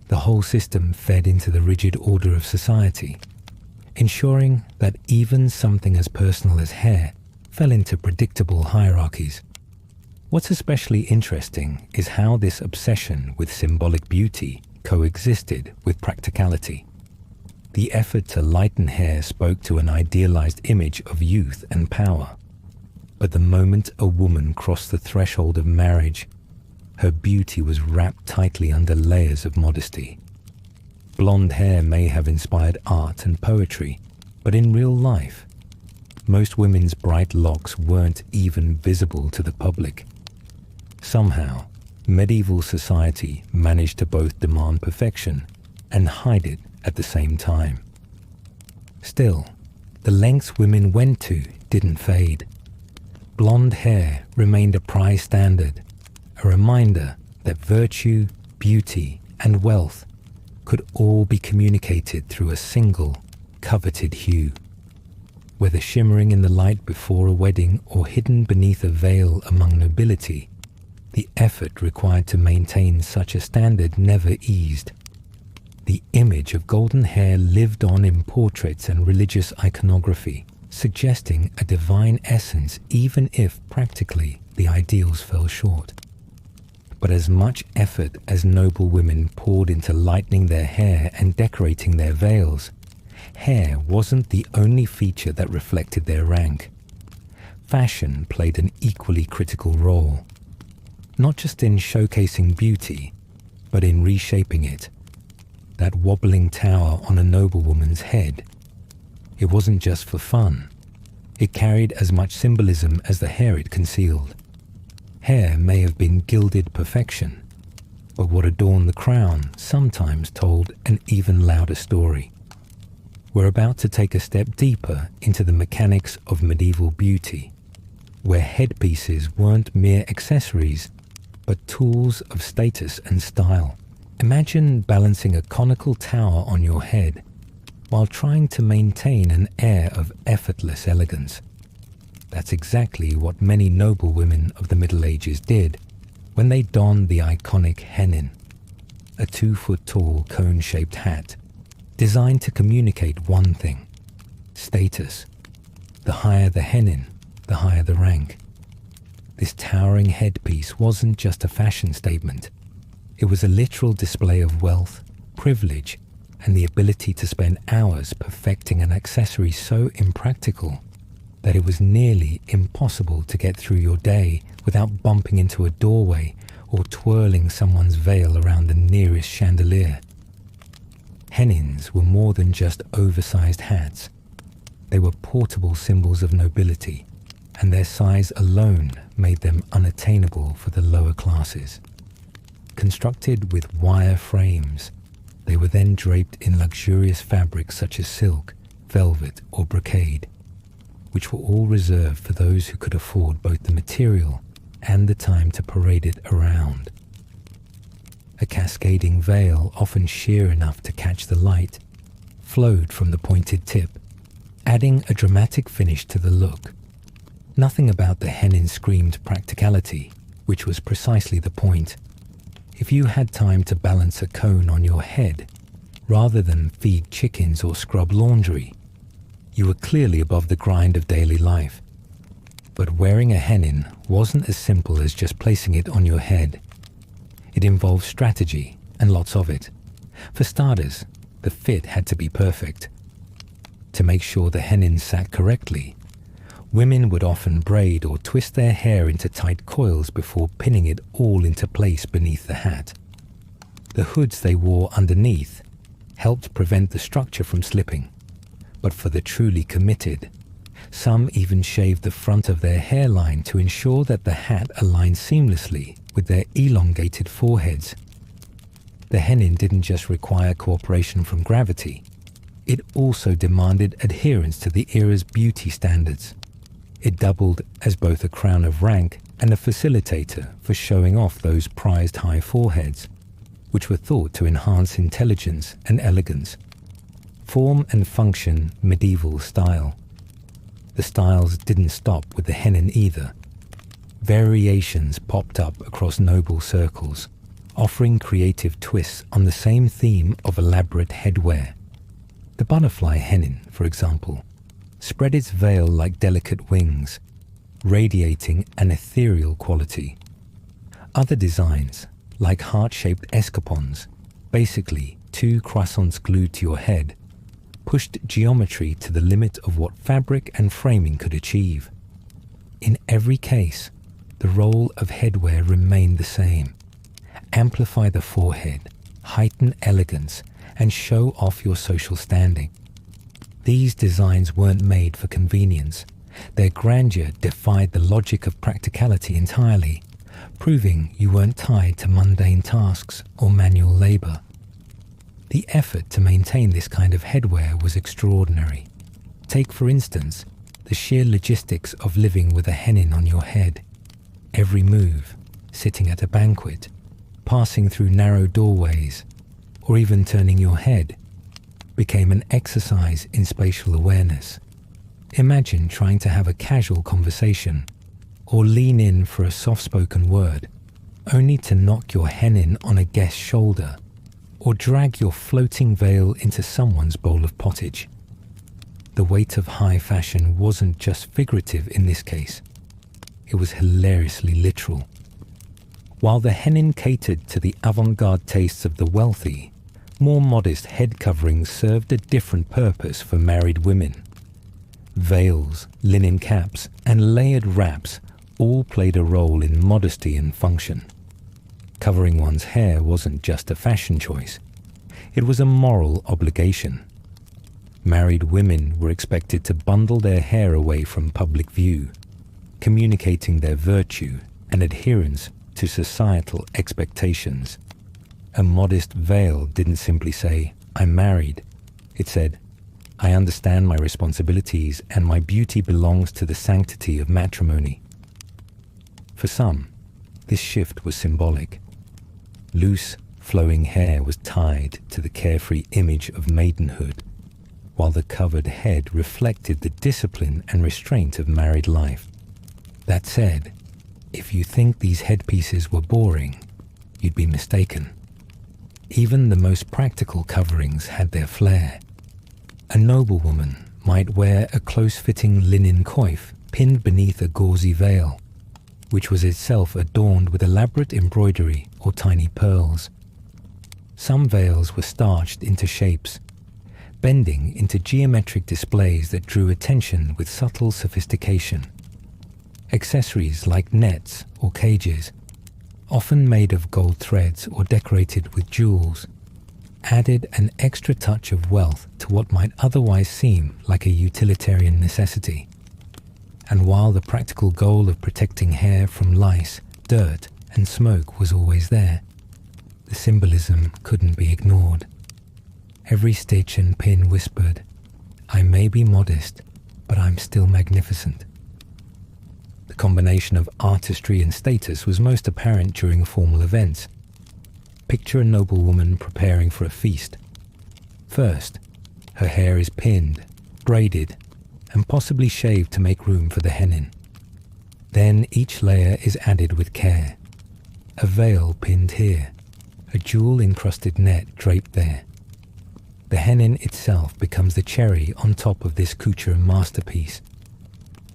The whole system fed into the rigid order of society, ensuring that even something as personal as hair fell into predictable hierarchies. What's especially interesting is how this obsession with symbolic beauty coexisted with practicality. The effort to lighten hair spoke to an idealized image of youth and power. But the moment a woman crossed the threshold of marriage, her beauty was wrapped tightly under layers of modesty. Blonde hair may have inspired art and poetry, but in real life, most women's bright locks weren't even visible to the public. Somehow, medieval society managed to both demand perfection and hide it at the same time. Still, the lengths women went to didn't fade. Blonde hair remained a prize standard, a reminder that virtue, beauty, and wealth could all be communicated through a single, coveted hue. Whether shimmering in the light before a wedding or hidden beneath a veil among nobility, the effort required to maintain such a standard never eased. The image of golden hair lived on in portraits and religious iconography, suggesting a divine essence even if practically the ideals fell short. But as much effort as noble women poured into lightening their hair and decorating their veils, hair wasn't the only feature that reflected their rank. Fashion played an equally critical role, not just in showcasing beauty, but in reshaping it. That wobbling tower on a noblewoman's head, it wasn't just for fun. It carried as much symbolism as the hair it concealed. Hair may have been gilded perfection, but what adorned the crown sometimes told an even louder story. We're about to take a step deeper into the mechanics of medieval beauty, where headpieces weren't mere accessories, but tools of status and style. Imagine balancing a conical tower on your head while trying to maintain an air of effortless elegance. That's exactly what many noble women of the Middle Ages did when they donned the iconic hennin, a 2-foot-tall cone-shaped hat designed to communicate one thing: status. The higher the hennin, the higher the rank. This towering headpiece wasn't just a fashion statement. It was a literal display of wealth, privilege, and the ability to spend hours perfecting an accessory so impractical that it was nearly impossible to get through your day without bumping into a doorway or twirling someone's veil around the nearest chandelier. Hennins were more than just oversized hats. They were portable symbols of nobility, and their size alone made them unattainable for the lower classes. Constructed with wire frames, they were then draped in luxurious fabrics such as silk, velvet, or brocade, which were all reserved for those who could afford both the material and the time to parade it around. A cascading veil, often sheer enough to catch the light, flowed from the pointed tip, adding a dramatic finish to the look. Nothing about the hennin screamed practicality, which was precisely the point. If you had time to balance a cone on your head, rather than feed chickens or scrub laundry, you were clearly above the grind of daily life. But wearing a hennin wasn't as simple as just placing it on your head. It involved strategy, and lots of it. For starters, the fit had to be perfect. To make sure the hennin sat correctly, women would often braid or twist their hair into tight coils before pinning it all into place beneath the hat. The hoods they wore underneath helped prevent the structure from slipping. But for the truly committed, some even shaved the front of their hairline to ensure that the hat aligned seamlessly with their elongated foreheads. The hennin didn't just require cooperation from gravity, it also demanded adherence to the era's beauty standards. It doubled as both a crown of rank and a facilitator for showing off those prized high foreheads, which were thought to enhance intelligence and elegance. Form and function medieval style. The styles didn't stop with the hennin either. Variations popped up across noble circles, offering creative twists on the same theme of elaborate headwear. The butterfly hennin, for example, spread its veil like delicate wings, radiating an ethereal quality. Other designs, like heart-shaped escapons, basically 2 croissants glued to your head, pushed geometry to the limit of what fabric and framing could achieve. In every case, the role of headwear remained the same: amplify the forehead, heighten elegance, and show off your social standing. These designs weren't made for convenience. Their grandeur defied the logic of practicality entirely, proving you weren't tied to mundane tasks or manual labor. The effort to maintain this kind of headwear was extraordinary. Take, for instance, the sheer logistics of living with a hennin on your head. Every move, sitting at a banquet, passing through narrow doorways, or even turning your head, became an exercise in spatial awareness. Imagine trying to have a casual conversation, or lean in for a soft-spoken word, only to knock your hennin on a guest's shoulder, or drag your floating veil into someone's bowl of pottage. The weight of high fashion wasn't just figurative in this case. It was hilariously literal. While the hennin catered to the avant-garde tastes of the wealthy, more modest head coverings served a different purpose for married women. Veils, linen caps, and layered wraps all played a role in modesty and function. Covering one's hair wasn't just a fashion choice. It was a moral obligation. Married women were expected to bundle their hair away from public view, communicating their virtue and adherence to societal expectations. A modest veil didn't simply say, "I'm married." It said, "I understand my responsibilities and my beauty belongs to the sanctity of matrimony." For some, this shift was symbolic. Loose, flowing hair was tied to the carefree image of maidenhood, while the covered head reflected the discipline and restraint of married life. That said, if you think these headpieces were boring, you'd be mistaken. Even the most practical coverings had their flair. A noblewoman might wear a close-fitting linen coif pinned beneath a gauzy veil, which was itself adorned with elaborate embroidery or tiny pearls. Some veils were starched into shapes, bending into geometric displays that drew attention with subtle sophistication. Accessories like nets or cages, often made of gold threads or decorated with jewels, added an extra touch of wealth to what might otherwise seem like a utilitarian necessity. And while the practical goal of protecting hair from lice, dirt, and smoke was always there, the symbolism couldn't be ignored. Every stitch and pin whispered, "I may be modest, but I'm still magnificent." The combination of artistry and status was most apparent during formal events. Picture a noblewoman preparing for a feast. First, her hair is pinned, braided, and possibly shaved to make room for the hennin. Then each layer is added with care. A veil pinned here, a jewel-encrusted net draped there. The hennin itself becomes the cherry on top of this couture masterpiece.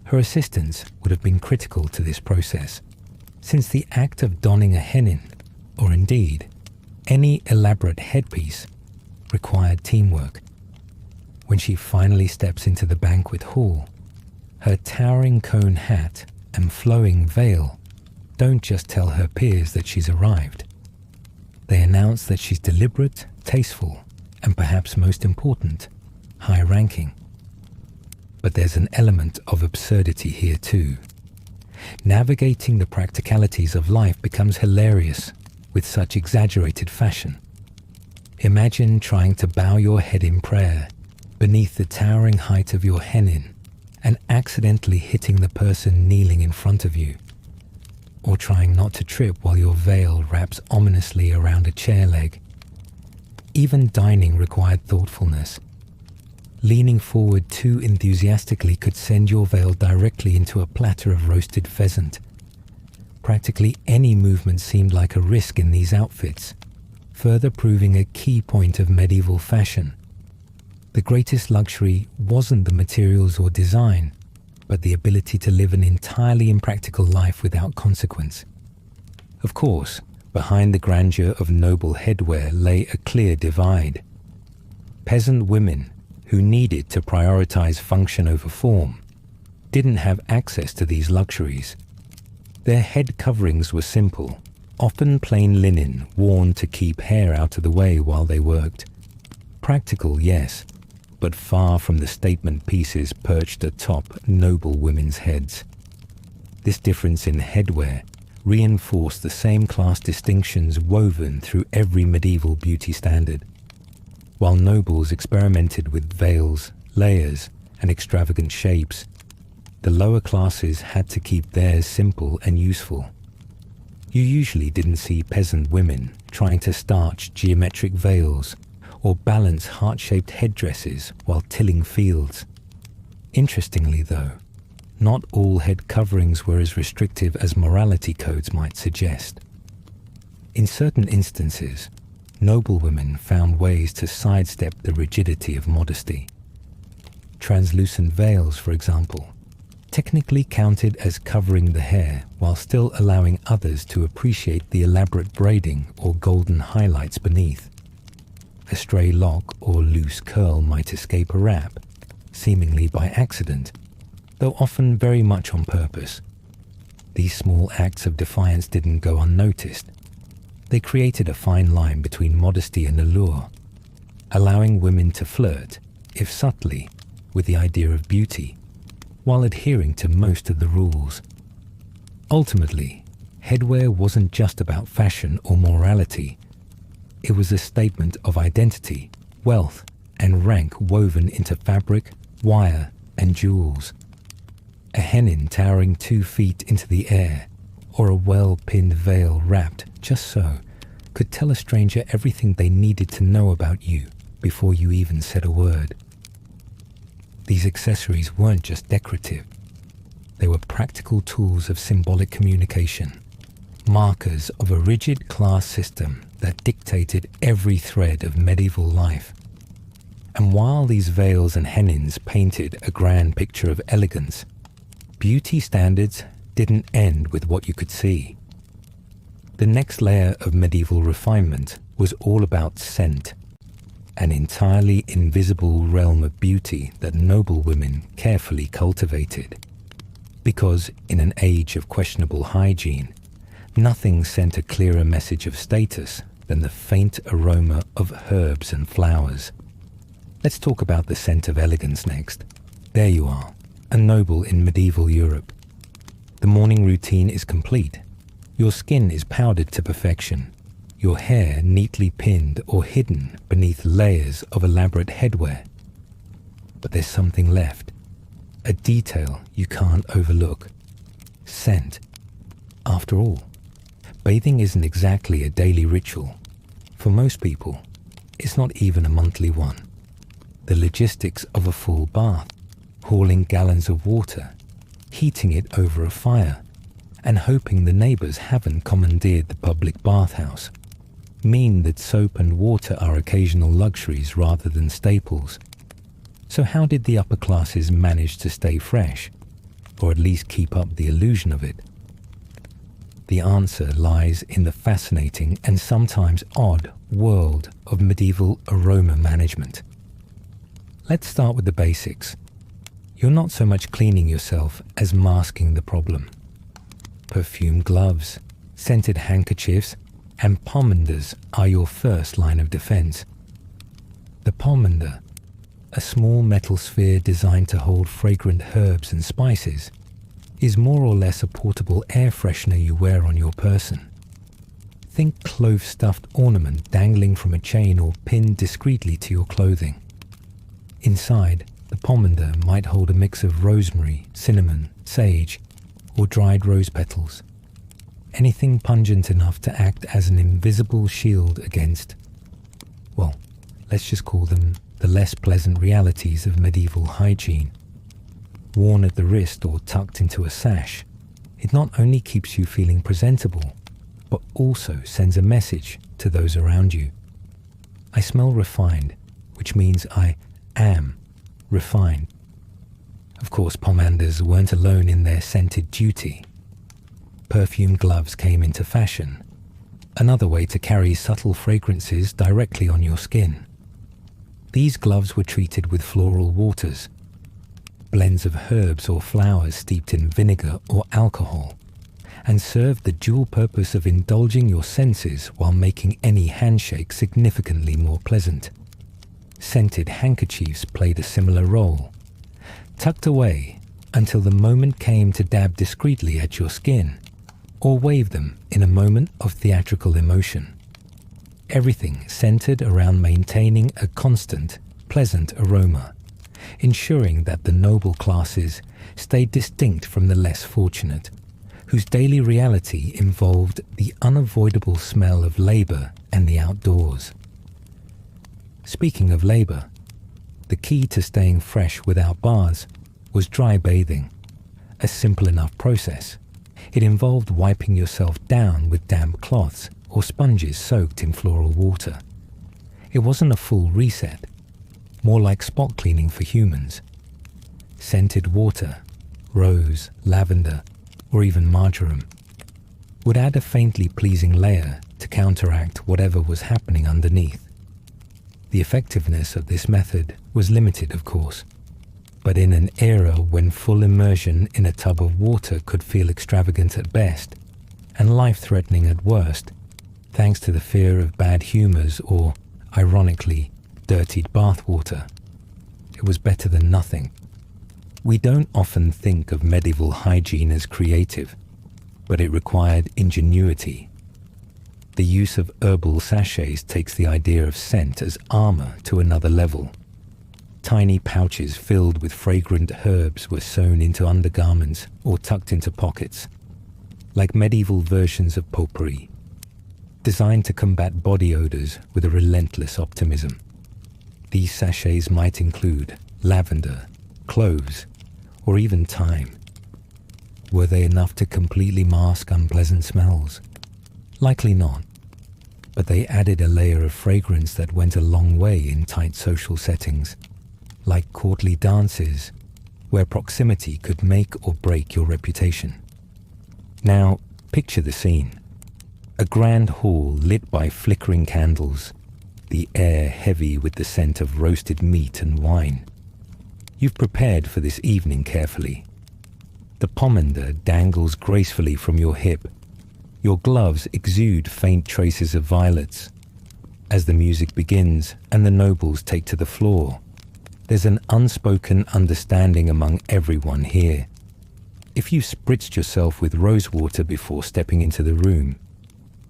Her assistants would have been critical to this process, since the act of donning a hennin, or indeed any elaborate headpiece, required teamwork. When she finally steps into the banquet hall, her towering cone hat and flowing veil don't just tell her peers that she's arrived. They announce that she's deliberate, tasteful, and perhaps most important, high-ranking. But there's an element of absurdity here too. Navigating the practicalities of life becomes hilarious with such exaggerated fashion. Imagine trying to bow your head in prayer beneath the towering height of your hennin and accidentally hitting the person kneeling in front of you, or trying not to trip while your veil wraps ominously around a chair leg. Even dining required thoughtfulness. Leaning forward too enthusiastically could send your veil directly into a platter of roasted pheasant. Practically any movement seemed like a risk in these outfits, further proving a key point of medieval fashion. The greatest luxury wasn't the materials or design, but the ability to live an entirely impractical life without consequence. Of course, behind the grandeur of noble headwear lay a clear divide. Peasant women, who needed to prioritize function over form, didn't have access to these luxuries. Their head coverings were simple, often plain linen worn to keep hair out of the way while they worked. Practical, yes, but far from the statement pieces perched atop noble women's heads. This difference in headwear reinforced the same class distinctions woven through every medieval beauty standard. While nobles experimented with veils, layers, and extravagant shapes, the lower classes had to keep theirs simple and useful. You usually didn't see peasant women trying to starch geometric veils or balance heart-shaped headdresses while tilling fields. Interestingly though, not all head coverings were as restrictive as morality codes might suggest. In certain instances, noblewomen found ways to sidestep the rigidity of modesty. Translucent veils, for example, technically counted as covering the hair while still allowing others to appreciate the elaborate braiding or golden highlights beneath. A stray lock or loose curl might escape a rap, seemingly by accident, though often very much on purpose. These small acts of defiance didn't go unnoticed. They created a fine line between modesty and allure, allowing women to flirt, if subtly, with the idea of beauty, while adhering to most of the rules. Ultimately, headwear wasn't just about fashion or morality. It was a statement of identity, wealth, and rank woven into fabric, wire, and jewels. A hennin towering 2 feet into the air, or a well-pinned veil wrapped just so, could tell a stranger everything they needed to know about you before you even said a word. These accessories weren't just decorative. They were practical tools of symbolic communication, markers of a rigid class system that dictated every thread of medieval life. And while these veils and hennins painted a grand picture of elegance, beauty standards didn't end with what you could see. The next layer of medieval refinement was all about scent, an entirely invisible realm of beauty that noble women carefully cultivated. Because in an age of questionable hygiene, nothing sent a clearer message of status than the faint aroma of herbs and flowers. Let's talk about the scent of elegance next. There you are, a noble in medieval Europe. The morning routine is complete. Your skin is powdered to perfection, your hair neatly pinned or hidden beneath layers of elaborate headwear. But there's something left, a detail you can't overlook. Scent. After all, bathing isn't exactly a daily ritual. For most people, it's not even a monthly one. The logistics of a full bath, hauling gallons of water, heating it over a fire, and hoping the neighbors haven't commandeered the public bathhouse, mean that soap and water are occasional luxuries rather than staples. So how did the upper classes manage to stay fresh, or at least keep up the illusion of it? The answer lies in the fascinating and sometimes odd world of medieval aroma management. Let's start with the basics. You're not so much cleaning yourself as masking the problem. Perfume gloves, scented handkerchiefs, and pomanders are your first line of defense. The pomander, a small metal sphere designed to hold fragrant herbs and spices, is more or less a portable air freshener you wear on your person. Think clove-stuffed ornament dangling from a chain or pinned discreetly to your clothing. Inside, the pomander might hold a mix of rosemary, cinnamon, sage, or dried rose petals. Anything pungent enough to act as an invisible shield against, well, let's just call them the less pleasant realities of medieval hygiene. Worn at the wrist or tucked into a sash, it not only keeps you feeling presentable, but also sends a message to those around you. I smell refined, which means I am refined. Of course, pomanders weren't alone in their scented duty. Perfume gloves came into fashion, another way to carry subtle fragrances directly on your skin. These gloves were treated with floral waters, blends of herbs or flowers steeped in vinegar or alcohol, and served the dual purpose of indulging your senses while making any handshake significantly more pleasant. Scented handkerchiefs played a similar role, tucked away until the moment came to dab discreetly at your skin, or wave them in a moment of theatrical emotion. Everything centered around maintaining a constant, pleasant aroma, ensuring that the noble classes stayed distinct from the less fortunate, whose daily reality involved the unavoidable smell of labor and the outdoors. Speaking of labor, the key to staying fresh without baths was dry bathing, a simple enough process. It involved wiping yourself down with damp cloths or sponges soaked in floral water. It wasn't a full reset, more like spot cleaning for humans. Scented water, rose, lavender, or even marjoram, would add a faintly pleasing layer to counteract whatever was happening underneath. The effectiveness of this method was limited, of course, but in an era when full immersion in a tub of water could feel extravagant at best and life-threatening at worst, thanks to the fear of bad humors or, ironically, dirtied bathwater, it was better than nothing. We don't often think of medieval hygiene as creative, but it required ingenuity. The use of herbal sachets takes the idea of scent as armor to another level. Tiny pouches filled with fragrant herbs were sewn into undergarments or tucked into pockets, like medieval versions of potpourri, designed to combat body odors with a relentless optimism. These sachets might include lavender, cloves, or even thyme. Were they enough to completely mask unpleasant smells? Likely not, but they added a layer of fragrance that went a long way in tight social settings, like courtly dances, where proximity could make or break your reputation. Now, picture the scene. A grand hall lit by flickering candles, the air heavy with the scent of roasted meat and wine. You've prepared for this evening carefully. The pomander dangles gracefully from your hip. Your gloves exude faint traces of violets, As the music begins and the nobles take to the floor, there's an unspoken understanding among everyone here. If you've spritzed yourself with rose water before stepping into the room,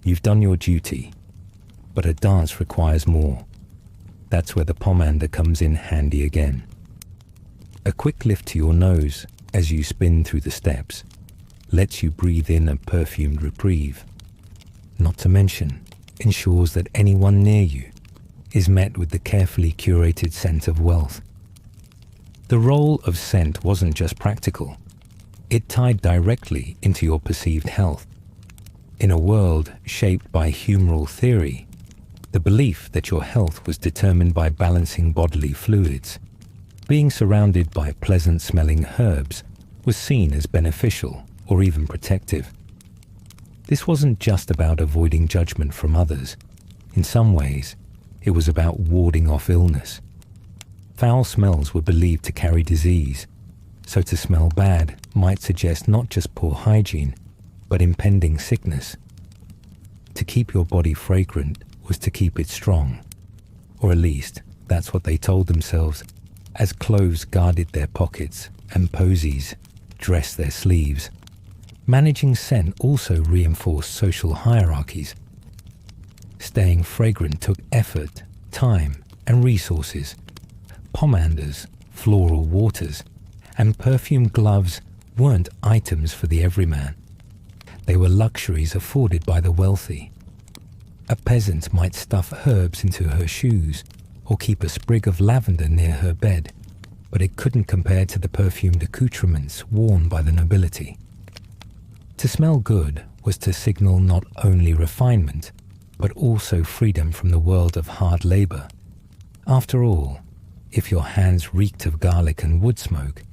you've done your duty. But a dance requires more. That's where the pomander comes in handy again. A quick lift to your nose as you spin through the steps lets you breathe in a perfumed reprieve. Not to mention, ensures that anyone near you is met with the carefully curated scent of wealth. The role of scent wasn't just practical. It tied directly into your perceived health. In a world shaped by humoral theory, the belief that your health was determined by balancing bodily fluids, being surrounded by pleasant-smelling herbs was seen as beneficial or even protective. This wasn't just about avoiding judgment from others. In some ways, it was about warding off illness. Foul smells were believed to carry disease, so to smell bad might suggest not just poor hygiene, but impending sickness. To keep your body fragrant was to keep it strong, or at least that's what they told themselves as clothes guarded their pockets and posies dressed their sleeves. Managing scent also reinforced social hierarchies. Staying fragrant took effort, time, and resources. Pomanders, floral waters, and perfume gloves weren't items for the everyman. They were luxuries afforded by the wealthy. A peasant might stuff herbs into her shoes or keep a sprig of lavender near her bed, but it couldn't compare to the perfumed accoutrements worn by the nobility. To smell good was to signal not only refinement, but also freedom from the world of hard labor. After all, if your hands reeked of garlic and wood smoke,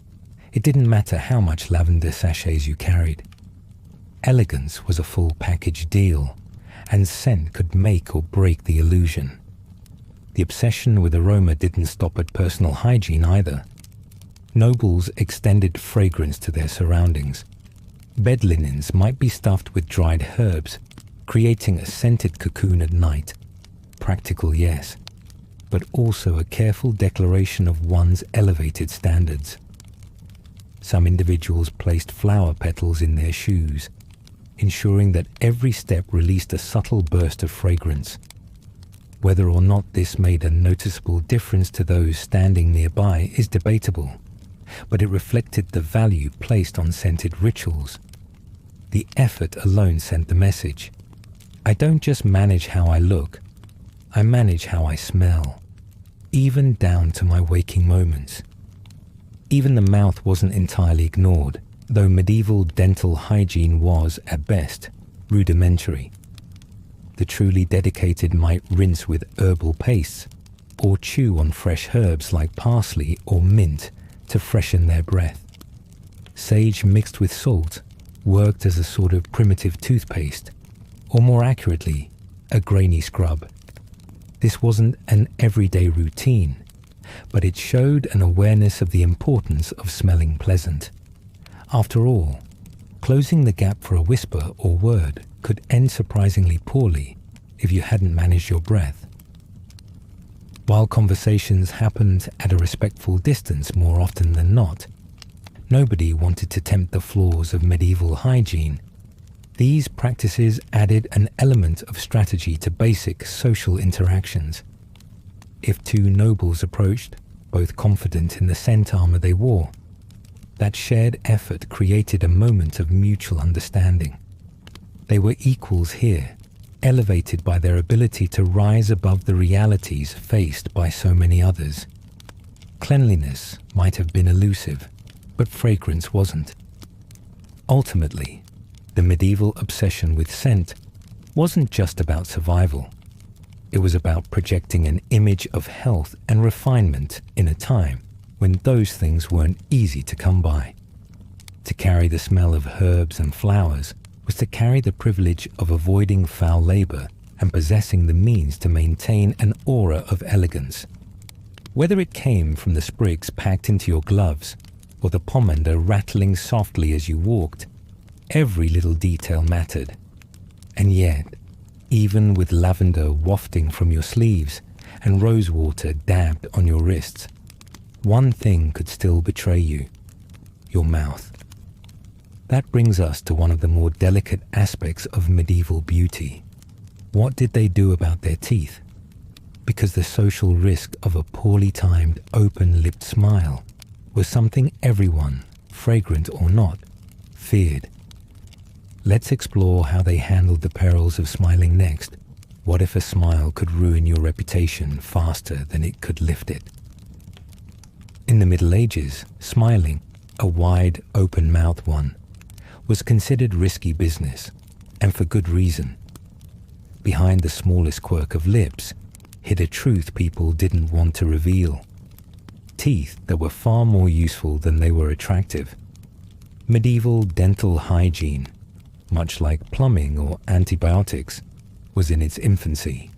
it didn't matter how much lavender sachets you carried. Elegance was a full package deal, and scent could make or break the illusion. The obsession with aroma didn't stop at personal hygiene either. Nobles extended fragrance to their surroundings. Bed linens might be stuffed with dried herbs, creating a scented cocoon at night. Practical, yes, but also a careful declaration of one's elevated standards. Some individuals placed flower petals in their shoes, ensuring that every step released a subtle burst of fragrance. Whether or not this made a noticeable difference to those standing nearby is debatable, but it reflected the value placed on scented rituals. The effort alone sent the message. I don't just manage how I look, I manage how I smell, even down to my waking moments. Even the mouth wasn't entirely ignored, though medieval dental hygiene was, at best, rudimentary. The truly dedicated might rinse with herbal pastes, or chew on fresh herbs like parsley or mint to freshen their breath. Sage mixed with salt worked as a sort of primitive toothpaste, or more accurately, a grainy scrub. This wasn't an everyday routine, but it showed an awareness of the importance of smelling pleasant. After all, closing the gap for a whisper or word could end surprisingly poorly if you hadn't managed your breath. While conversations happened at a respectful distance more often than not, nobody wanted to tempt the flaws of medieval hygiene. These practices added an element of strategy to basic social interactions. If two nobles approached, both confident in the scent armor they wore, that shared effort created a moment of mutual understanding. They were equals here, elevated by their ability to rise above the realities faced by so many others. Cleanliness might have been elusive, but fragrance wasn't. Ultimately, the medieval obsession with scent wasn't just about survival. It was about projecting an image of health and refinement in a time when those things weren't easy to come by. To carry the smell of herbs and flowers was to carry the privilege of avoiding foul labor and possessing the means to maintain an aura of elegance. Whether it came from the sprigs packed into your gloves or the pomander rattling softly as you walked, every little detail mattered. And yet, even with lavender wafting from your sleeves and rosewater dabbed on your wrists, one thing could still betray you: your mouth. That brings us to one of the more delicate aspects of medieval beauty. What did they do about their teeth? Because the social risk of a poorly timed, open-lipped smile was something everyone, fragrant or not, feared. Let's explore how they handled the perils of smiling next. What if a smile could ruin your reputation faster than it could lift it? In the Middle Ages, smiling, a wide, open-mouthed one, was considered risky business, and for good reason. Behind the smallest quirk of lips hid a truth people didn't want to reveal. Teeth that were far more useful than they were attractive. Medieval dental hygiene, much like plumbing or antibiotics, was in its infancy.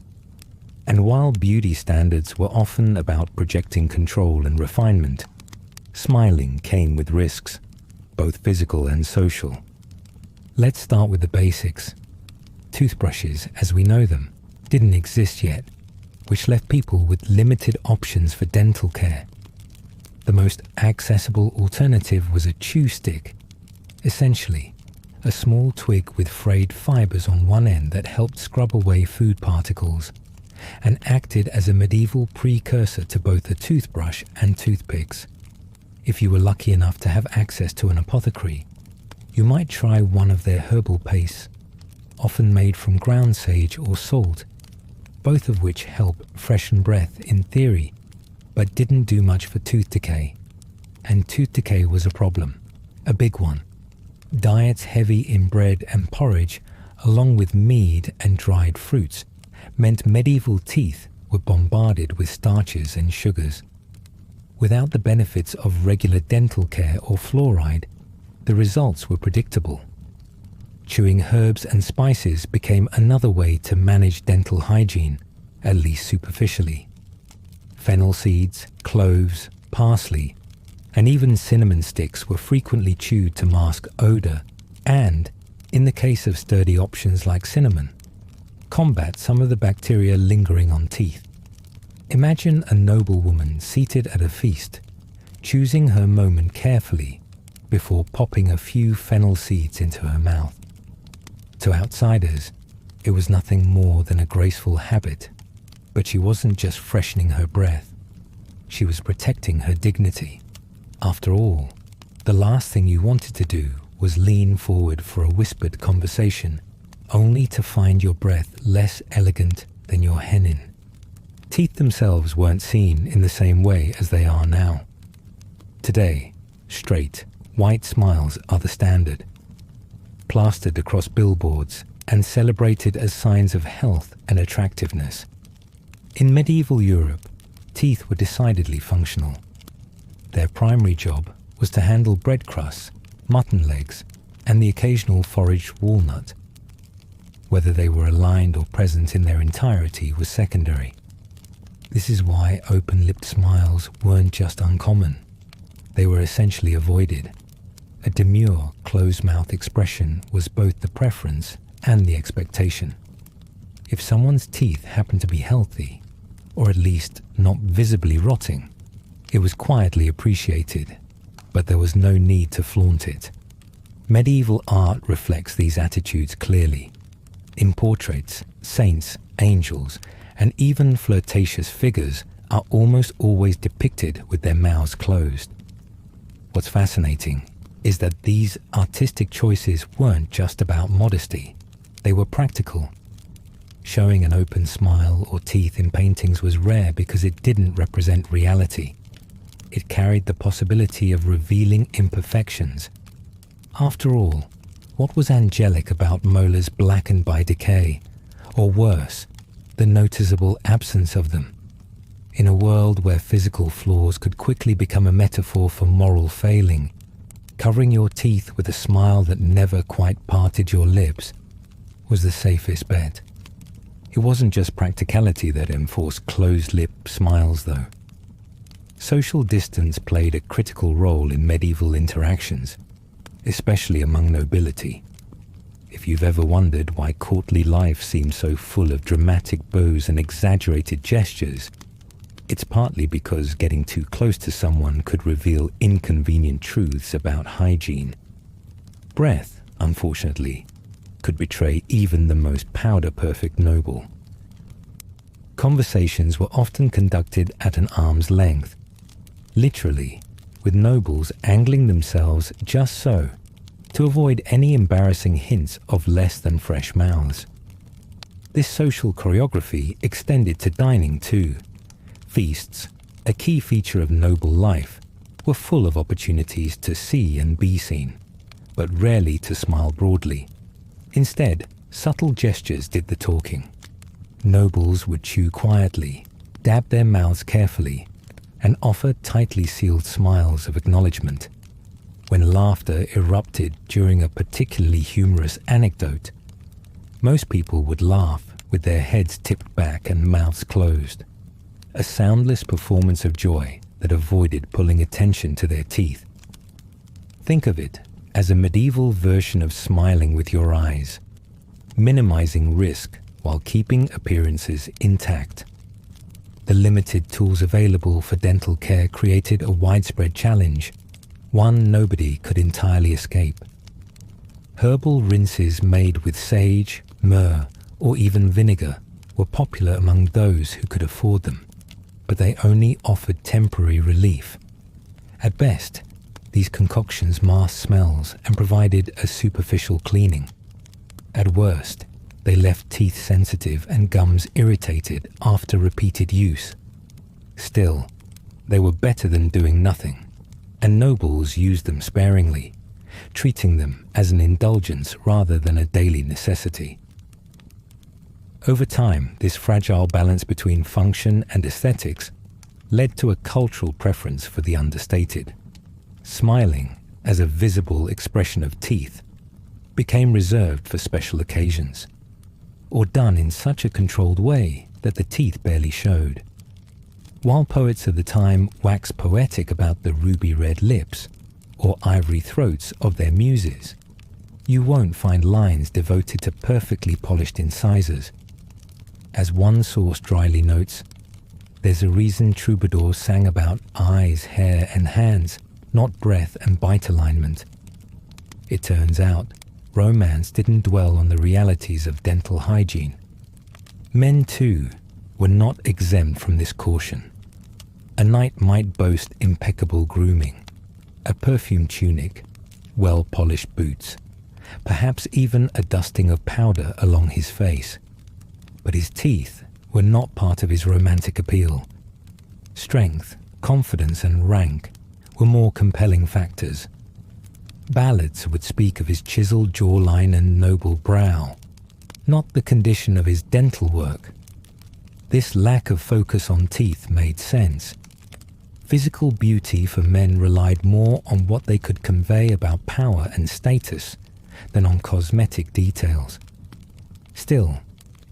And while beauty standards were often about projecting control and refinement, smiling came with risks, both physical and social. Let's start with the basics. Toothbrushes, as we know them, didn't exist yet, which left people with limited options for dental care. The most accessible alternative was a chew stick, essentially a small twig with frayed fibers on one end that helped scrub away food particles and acted as a medieval precursor to both a toothbrush and toothpicks. If you were lucky enough to have access to an apothecary, you might try one of their herbal pastes, often made from ground sage or salt, both of which help freshen breath in theory, but didn't do much for tooth decay. And tooth decay was a problem, a big one. Diets heavy in bread and porridge, along with mead and dried fruits, meant medieval teeth were bombarded with starches and sugars. Without the benefits of regular dental care or fluoride, the results were predictable. Chewing herbs and spices became another way to manage dental hygiene, at least superficially. Fennel seeds, cloves, parsley, and even cinnamon sticks were frequently chewed to mask odor and, in the case of sturdy options like cinnamon, combat some of the bacteria lingering on teeth. Imagine a noblewoman seated at a feast, choosing her moment carefully before popping a few fennel seeds into her mouth. To outsiders, it was nothing more than a graceful habit, but she wasn't just freshening her breath, she was protecting her dignity. After all, the last thing you wanted to do was lean forward for a whispered conversation, only to find your breath less elegant than your hennin. Teeth themselves weren't seen in the same way as they are now. Today, straight, white smiles are the standard, plastered across billboards and celebrated as signs of health and attractiveness. In medieval Europe, teeth were decidedly functional. Their primary job was to handle bread crusts, mutton legs, and the occasional foraged walnut. Whether they were aligned or present in their entirety was secondary. This is why open-lipped smiles weren't just uncommon. They were essentially avoided. A demure, closed-mouth expression was both the preference and the expectation. If someone's teeth happened to be healthy, or at least not visibly rotting, it was quietly appreciated, but there was no need to flaunt it. Medieval art reflects these attitudes clearly. In portraits, saints, angels, and even flirtatious figures are almost always depicted with their mouths closed. What's fascinating is that these artistic choices weren't just about modesty. They were practical. Showing an open smile or teeth in paintings was rare because it didn't represent reality. It carried the possibility of revealing imperfections. After all, what was angelic about molars blackened by decay, or worse, the noticeable absence of them? In a world where physical flaws could quickly become a metaphor for moral failing, covering your teeth with a smile that never quite parted your lips was the safest bet. It wasn't just practicality that enforced closed-lip smiles, though. Social distance played a critical role in medieval interactions, especially among nobility. If you've ever wondered why courtly life seems so full of dramatic bows and exaggerated gestures, it's partly because getting too close to someone could reveal inconvenient truths about hygiene. Breath, unfortunately, could betray even the most powder-perfect noble. Conversations were often conducted at an arm's length, literally, with nobles angling themselves just so, to avoid any embarrassing hints of less than fresh mouths. This social choreography extended to dining too. Feasts, a key feature of noble life, were full of opportunities to see and be seen, but rarely to smile broadly. Instead, subtle gestures did the talking. Nobles would chew quietly, dab their mouths carefully, and offer tightly sealed smiles of acknowledgement. When laughter erupted during a particularly humorous anecdote, most people would laugh with their heads tipped back and mouths closed, a soundless performance of joy that avoided pulling attention to their teeth. Think of it as a medieval version of smiling with your eyes, minimizing risk while keeping appearances intact. The limited tools available for dental care created a widespread challenge, one nobody could entirely escape. Herbal rinses made with sage, myrrh, or even vinegar were popular among those who could afford them, but they only offered temporary relief. At best, these concoctions masked smells and provided a superficial cleaning. At worst, they left teeth sensitive and gums irritated after repeated use. Still, they were better than doing nothing, and nobles used them sparingly, treating them as an indulgence rather than a daily necessity. Over time, this fragile balance between function and aesthetics led to a cultural preference for the understated. Smiling, as a visible expression of teeth, became reserved for special occasions, or done in such a controlled way that the teeth barely showed. While poets of the time waxed poetic about the ruby-red lips or ivory throats of their muses, you won't find lines devoted to perfectly polished incisors. As one source dryly notes, there's a reason troubadours sang about eyes, hair, and hands, not breath and bite alignment. It turns out, romance didn't dwell on the realities of dental hygiene. Men, too, were not exempt from this caution. A knight might boast impeccable grooming, a perfumed tunic, well-polished boots, perhaps even a dusting of powder along his face. But his teeth were not part of his romantic appeal. Strength, confidence, and rank were more compelling factors. Ballads would speak of his chiseled jawline and noble brow, not the condition of his dental work. This lack of focus on teeth made sense. Physical beauty for men relied more on what they could convey about power and status than on cosmetic details. Still,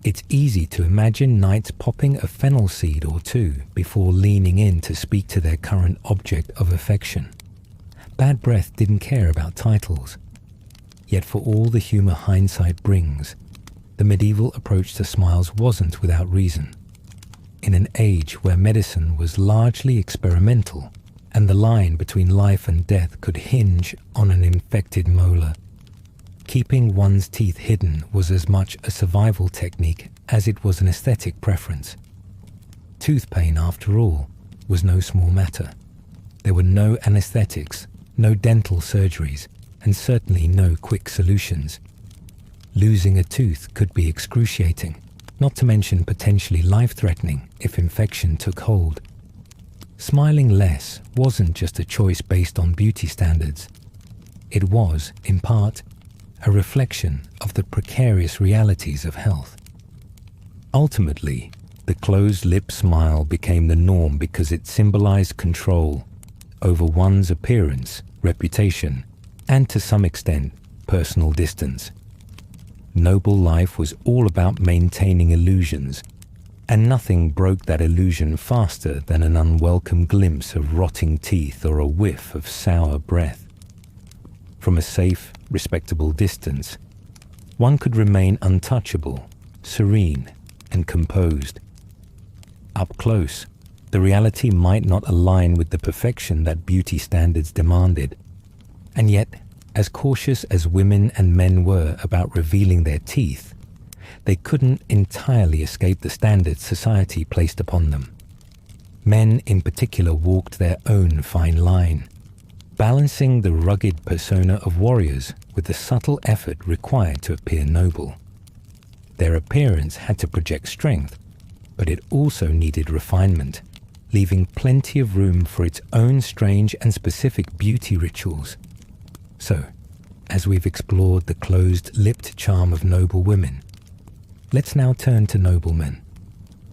it's easy to imagine knights popping a fennel seed or two before leaning in to speak to their current object of affection. Bad breath didn't care about titles. Yet for all the humor hindsight brings, the medieval approach to smiles wasn't without reason. In an age where medicine was largely experimental and the line between life and death could hinge on an infected molar, keeping one's teeth hidden was as much a survival technique as it was an aesthetic preference. Tooth pain, after all, was no small matter. There were no anesthetics, no dental surgeries, and certainly no quick solutions. Losing a tooth could be excruciating, not to mention potentially life-threatening if infection took hold. Smiling less wasn't just a choice based on beauty standards. It was, in part, a reflection of the precarious realities of health. Ultimately, the closed-lip smile became the norm because it symbolized control over one's appearance, reputation, and to some extent, personal distance. Noble life was all about maintaining illusions, and nothing broke that illusion faster than an unwelcome glimpse of rotting teeth or a whiff of sour breath. From a safe, respectable distance, one could remain untouchable, serene, and composed. Up close, the reality might not align with the perfection that beauty standards demanded. And yet, as cautious as women and men were about revealing their teeth, they couldn't entirely escape the standards society placed upon them. Men in particular walked their own fine line, balancing the rugged persona of warriors with the subtle effort required to appear noble. Their appearance had to project strength, but it also needed refinement, leaving plenty of room for its own strange and specific beauty rituals. So, as we've explored the closed-lipped charm of noble women, let's now turn to noblemen,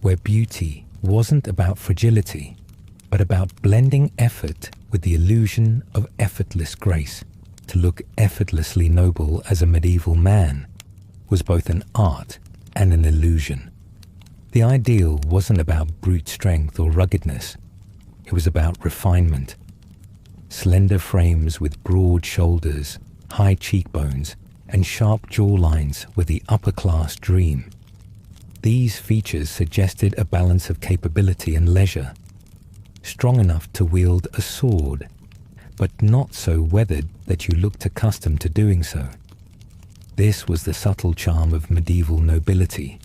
where beauty wasn't about fragility, but about blending effort with the illusion of effortless grace. To look effortlessly noble as a medieval man was both an art and an illusion. The ideal wasn't about brute strength or ruggedness. It was about refinement. Slender frames with broad shoulders, high cheekbones, and sharp jawlines were the upper-class dream. These features suggested a balance of capability and leisure, strong enough to wield a sword, but not so weathered that you looked accustomed to doing so. This was the subtle charm of medieval nobility,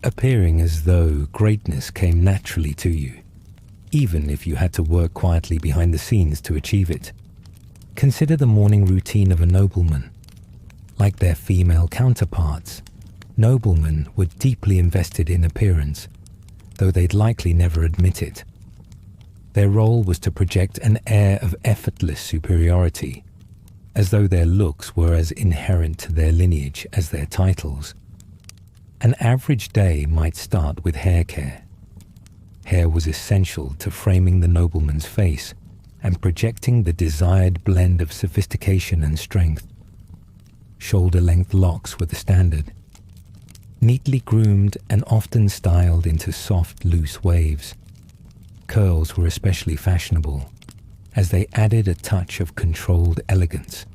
appearing as though greatness came naturally to you, even if you had to work quietly behind the scenes to achieve it. Consider the morning routine of a nobleman. Like their female counterparts, noblemen were deeply invested in appearance, though they'd likely never admit it. Their role was to project an air of effortless superiority, as though their looks were as inherent to their lineage as their titles. An average day might start with hair care. Hair was essential to framing the nobleman's face and projecting the desired blend of sophistication and strength. Shoulder-length locks were the standard, neatly groomed and often styled into soft, loose waves. Curls were especially fashionable, as they added a touch of controlled elegance.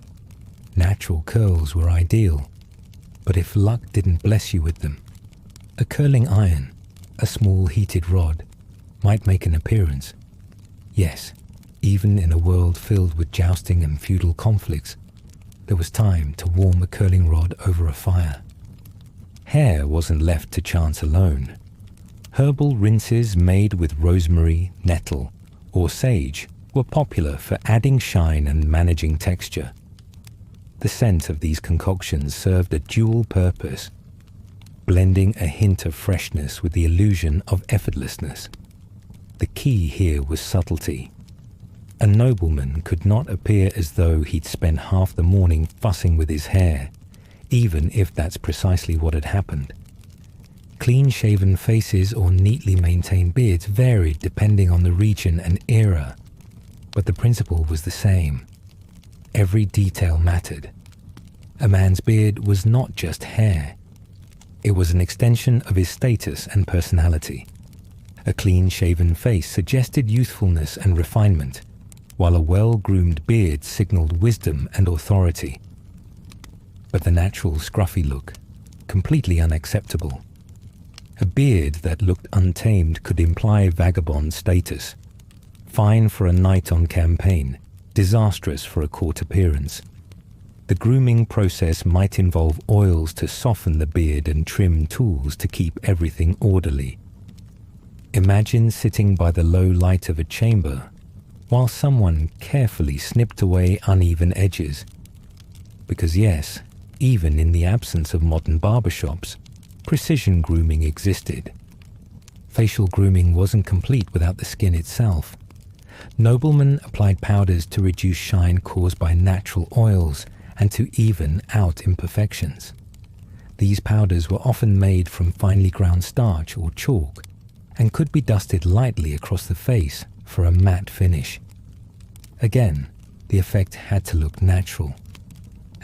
Natural curls were ideal, but if luck didn't bless you with them, a curling iron, a small heated rod, might make an appearance. Yes, even in a world filled with jousting and feudal conflicts, there was time to warm a curling rod over a fire. Hair wasn't left to chance alone. Herbal rinses made with rosemary, nettle, or sage were popular for adding shine and managing texture. The scent of these concoctions served a dual purpose, blending a hint of freshness with the illusion of effortlessness. The key here was subtlety. A nobleman could not appear as though he'd spent half the morning fussing with his hair, even if that's precisely what had happened. Clean-shaven faces or neatly maintained beards varied depending on the region and era, but the principle was the same. Every detail mattered. A man's beard was not just hair. It was an extension of his status and personality. A clean-shaven face suggested youthfulness and refinement, while a well-groomed beard signaled wisdom and authority. But the natural scruffy look, completely unacceptable. A beard that looked untamed could imply vagabond status, fine for a night on campaign, disastrous for a court appearance. The grooming process might involve oils to soften the beard and trim tools to keep everything orderly. Imagine sitting by the low light of a chamber while someone carefully snipped away uneven edges. Because yes, even in the absence of modern barbershops, precision grooming existed. Facial grooming wasn't complete without the skin itself. Noblemen applied powders to reduce shine caused by natural oils and to even out imperfections. These powders were often made from finely ground starch or chalk and could be dusted lightly across the face for a matte finish. Again, the effect had to look natural,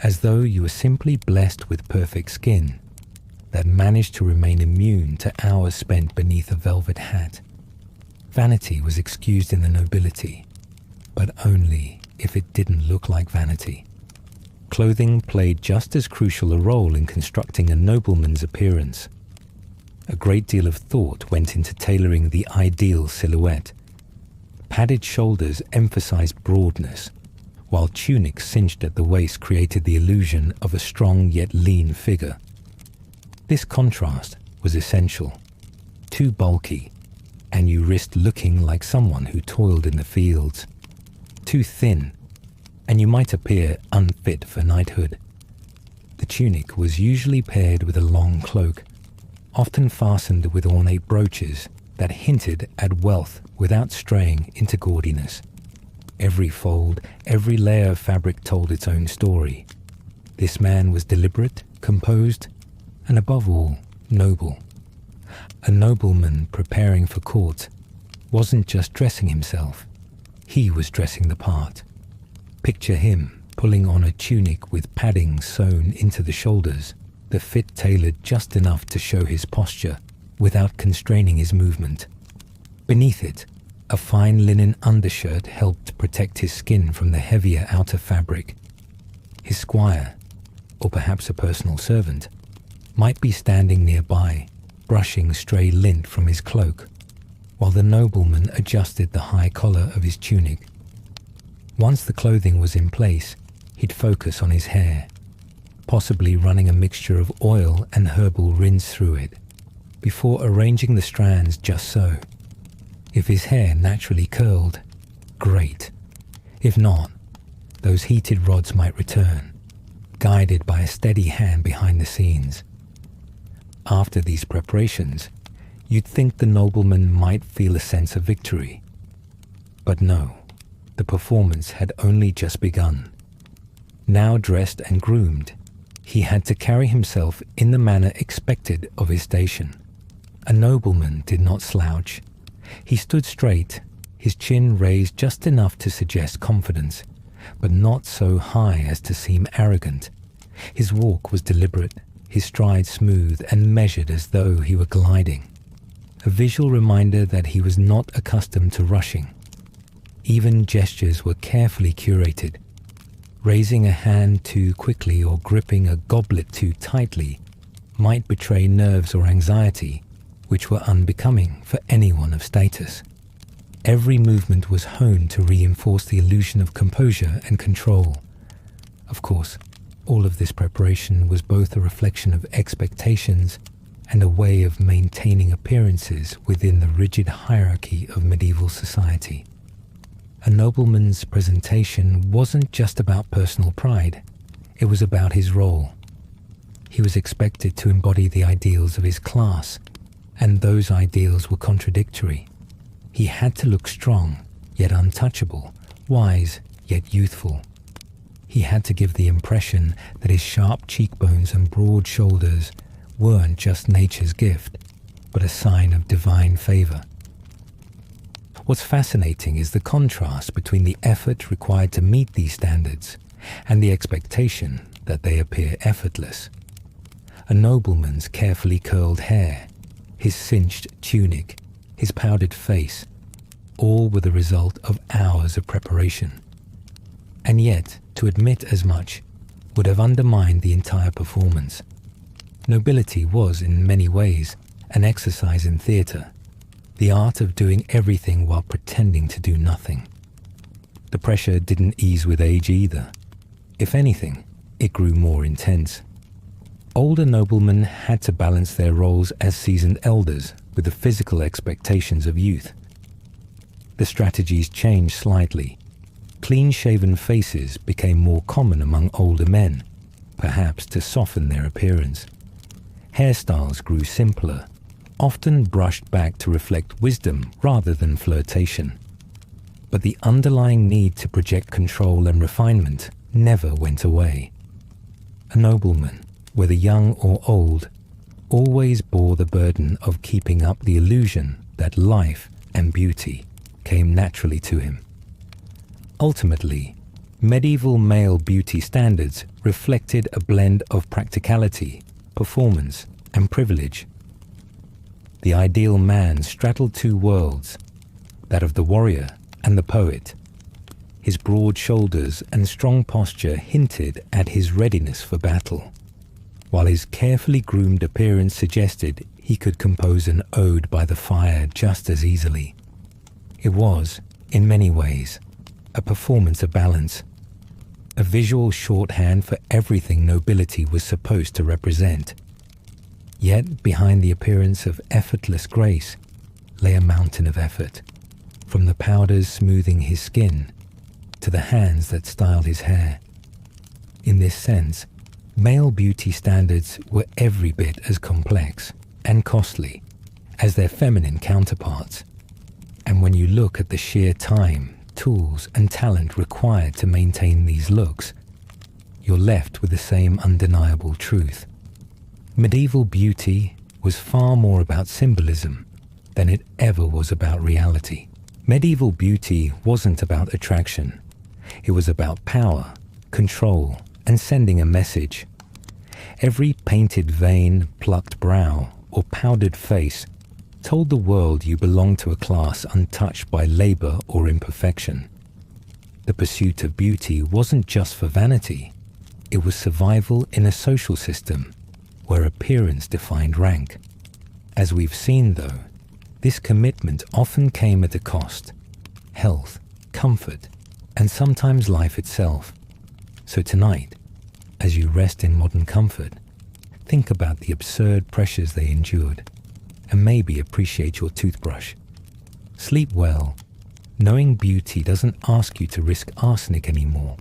as though you were simply blessed with perfect skin that managed to remain immune to hours spent beneath a velvet hat. Vanity was excused in the nobility, but only if it didn't look like vanity. clothing played just as crucial a role in constructing a nobleman's appearance. A great deal of thought went into tailoring the ideal silhouette. Padded shoulders emphasized broadness, while tunics cinched at the waist created the illusion of a strong yet lean figure. This contrast was essential. Too bulky, and you risked looking like someone who toiled in the fields. Too thin, and you might appear unfit for knighthood. The tunic was usually paired with a long cloak, often fastened with ornate brooches that hinted at wealth without straying into gaudiness. Every fold, every layer of fabric told its own story. This man was deliberate, composed, and above all, noble. A nobleman preparing for court wasn't just dressing himself, he was dressing the part. Picture him pulling on a tunic with padding sewn into the shoulders, the fit tailored just enough to show his posture without constraining his movement. Beneath it, a fine linen undershirt helped protect his skin from the heavier outer fabric. His squire, or perhaps a personal servant, might be standing nearby, brushing stray lint from his cloak, while the nobleman adjusted the high collar of his tunic. Once the clothing was in place, he'd focus on his hair, possibly running a mixture of oil and herbal rinse through it, before arranging the strands just so. If his hair naturally curled, great. If not, those heated rods might return, guided by a steady hand behind the scenes. After these preparations, you'd think the nobleman might feel a sense of victory. But no, the performance had only just begun. Now dressed and groomed, he had to carry himself in the manner expected of his station. A nobleman did not slouch. He stood straight, his chin raised just enough to suggest confidence, but not so high as to seem arrogant. His walk was deliberate, his stride smooth and measured as though he were gliding, a visual reminder that he was not accustomed to rushing. Even gestures were carefully curated. Raising a hand too quickly or gripping a goblet too tightly might betray nerves or anxiety, which were unbecoming for anyone of status. Every movement was honed to reinforce the illusion of composure and control. Of course, all of this preparation was both a reflection of expectations and a way of maintaining appearances within the rigid hierarchy of medieval society. A nobleman's presentation wasn't just about personal pride, it was about his role. He was expected to embody the ideals of his class, and those ideals were contradictory. He had to look strong, yet untouchable, wise, yet youthful. He had to give the impression that his sharp cheekbones and broad shoulders weren't just nature's gift, but a sign of divine favor. What's fascinating is the contrast between the effort required to meet these standards and the expectation that they appear effortless. A nobleman's carefully curled hair, his cinched tunic, his powdered face, all were the result of hours of preparation. And yet, to admit as much would have undermined the entire performance. Nobility was, in many ways, an exercise in theatre, the art of doing everything while pretending to do nothing. The pressure didn't ease with age either. If anything, it grew more intense. Older noblemen had to balance their roles as seasoned elders with the physical expectations of youth. The strategies changed slightly. Clean-shaven faces became more common among older men, perhaps to soften their appearance. Hairstyles grew simpler, often brushed back to reflect wisdom rather than flirtation. But the underlying need to project control and refinement never went away. A nobleman, whether young or old, always bore the burden of keeping up the illusion that life and beauty came naturally to him. Ultimately, medieval male beauty standards reflected a blend of practicality, performance, and privilege. The ideal man straddled two worlds, that of the warrior and the poet. His broad shoulders and strong posture hinted at his readiness for battle, while his carefully groomed appearance suggested he could compose an ode by the fire just as easily. It was, in many ways, a performance of balance, a visual shorthand for everything nobility was supposed to represent. Yet behind the appearance of effortless grace lay a mountain of effort, from the powders smoothing his skin to the hands that styled his hair. In this sense, male beauty standards were every bit as complex and costly as their feminine counterparts. And when you look at the sheer time, tools, and talent required to maintain these looks, you're left with the same undeniable truth. Medieval beauty was far more about symbolism than it ever was about reality. Medieval beauty wasn't about attraction. It was about power, control, and sending a message. Every painted vein, plucked brow, or powdered face told the world you belonged to a class untouched by labor or imperfection. The pursuit of beauty wasn't just for vanity. It was survival in a social system where appearance defined rank. As we've seen, though, this commitment often came at a cost: health, comfort, and sometimes life itself. So tonight, as you rest in modern comfort, think about the absurd pressures they endured, and maybe appreciate your toothbrush. Sleep well, knowing beauty doesn't ask you to risk arsenic anymore.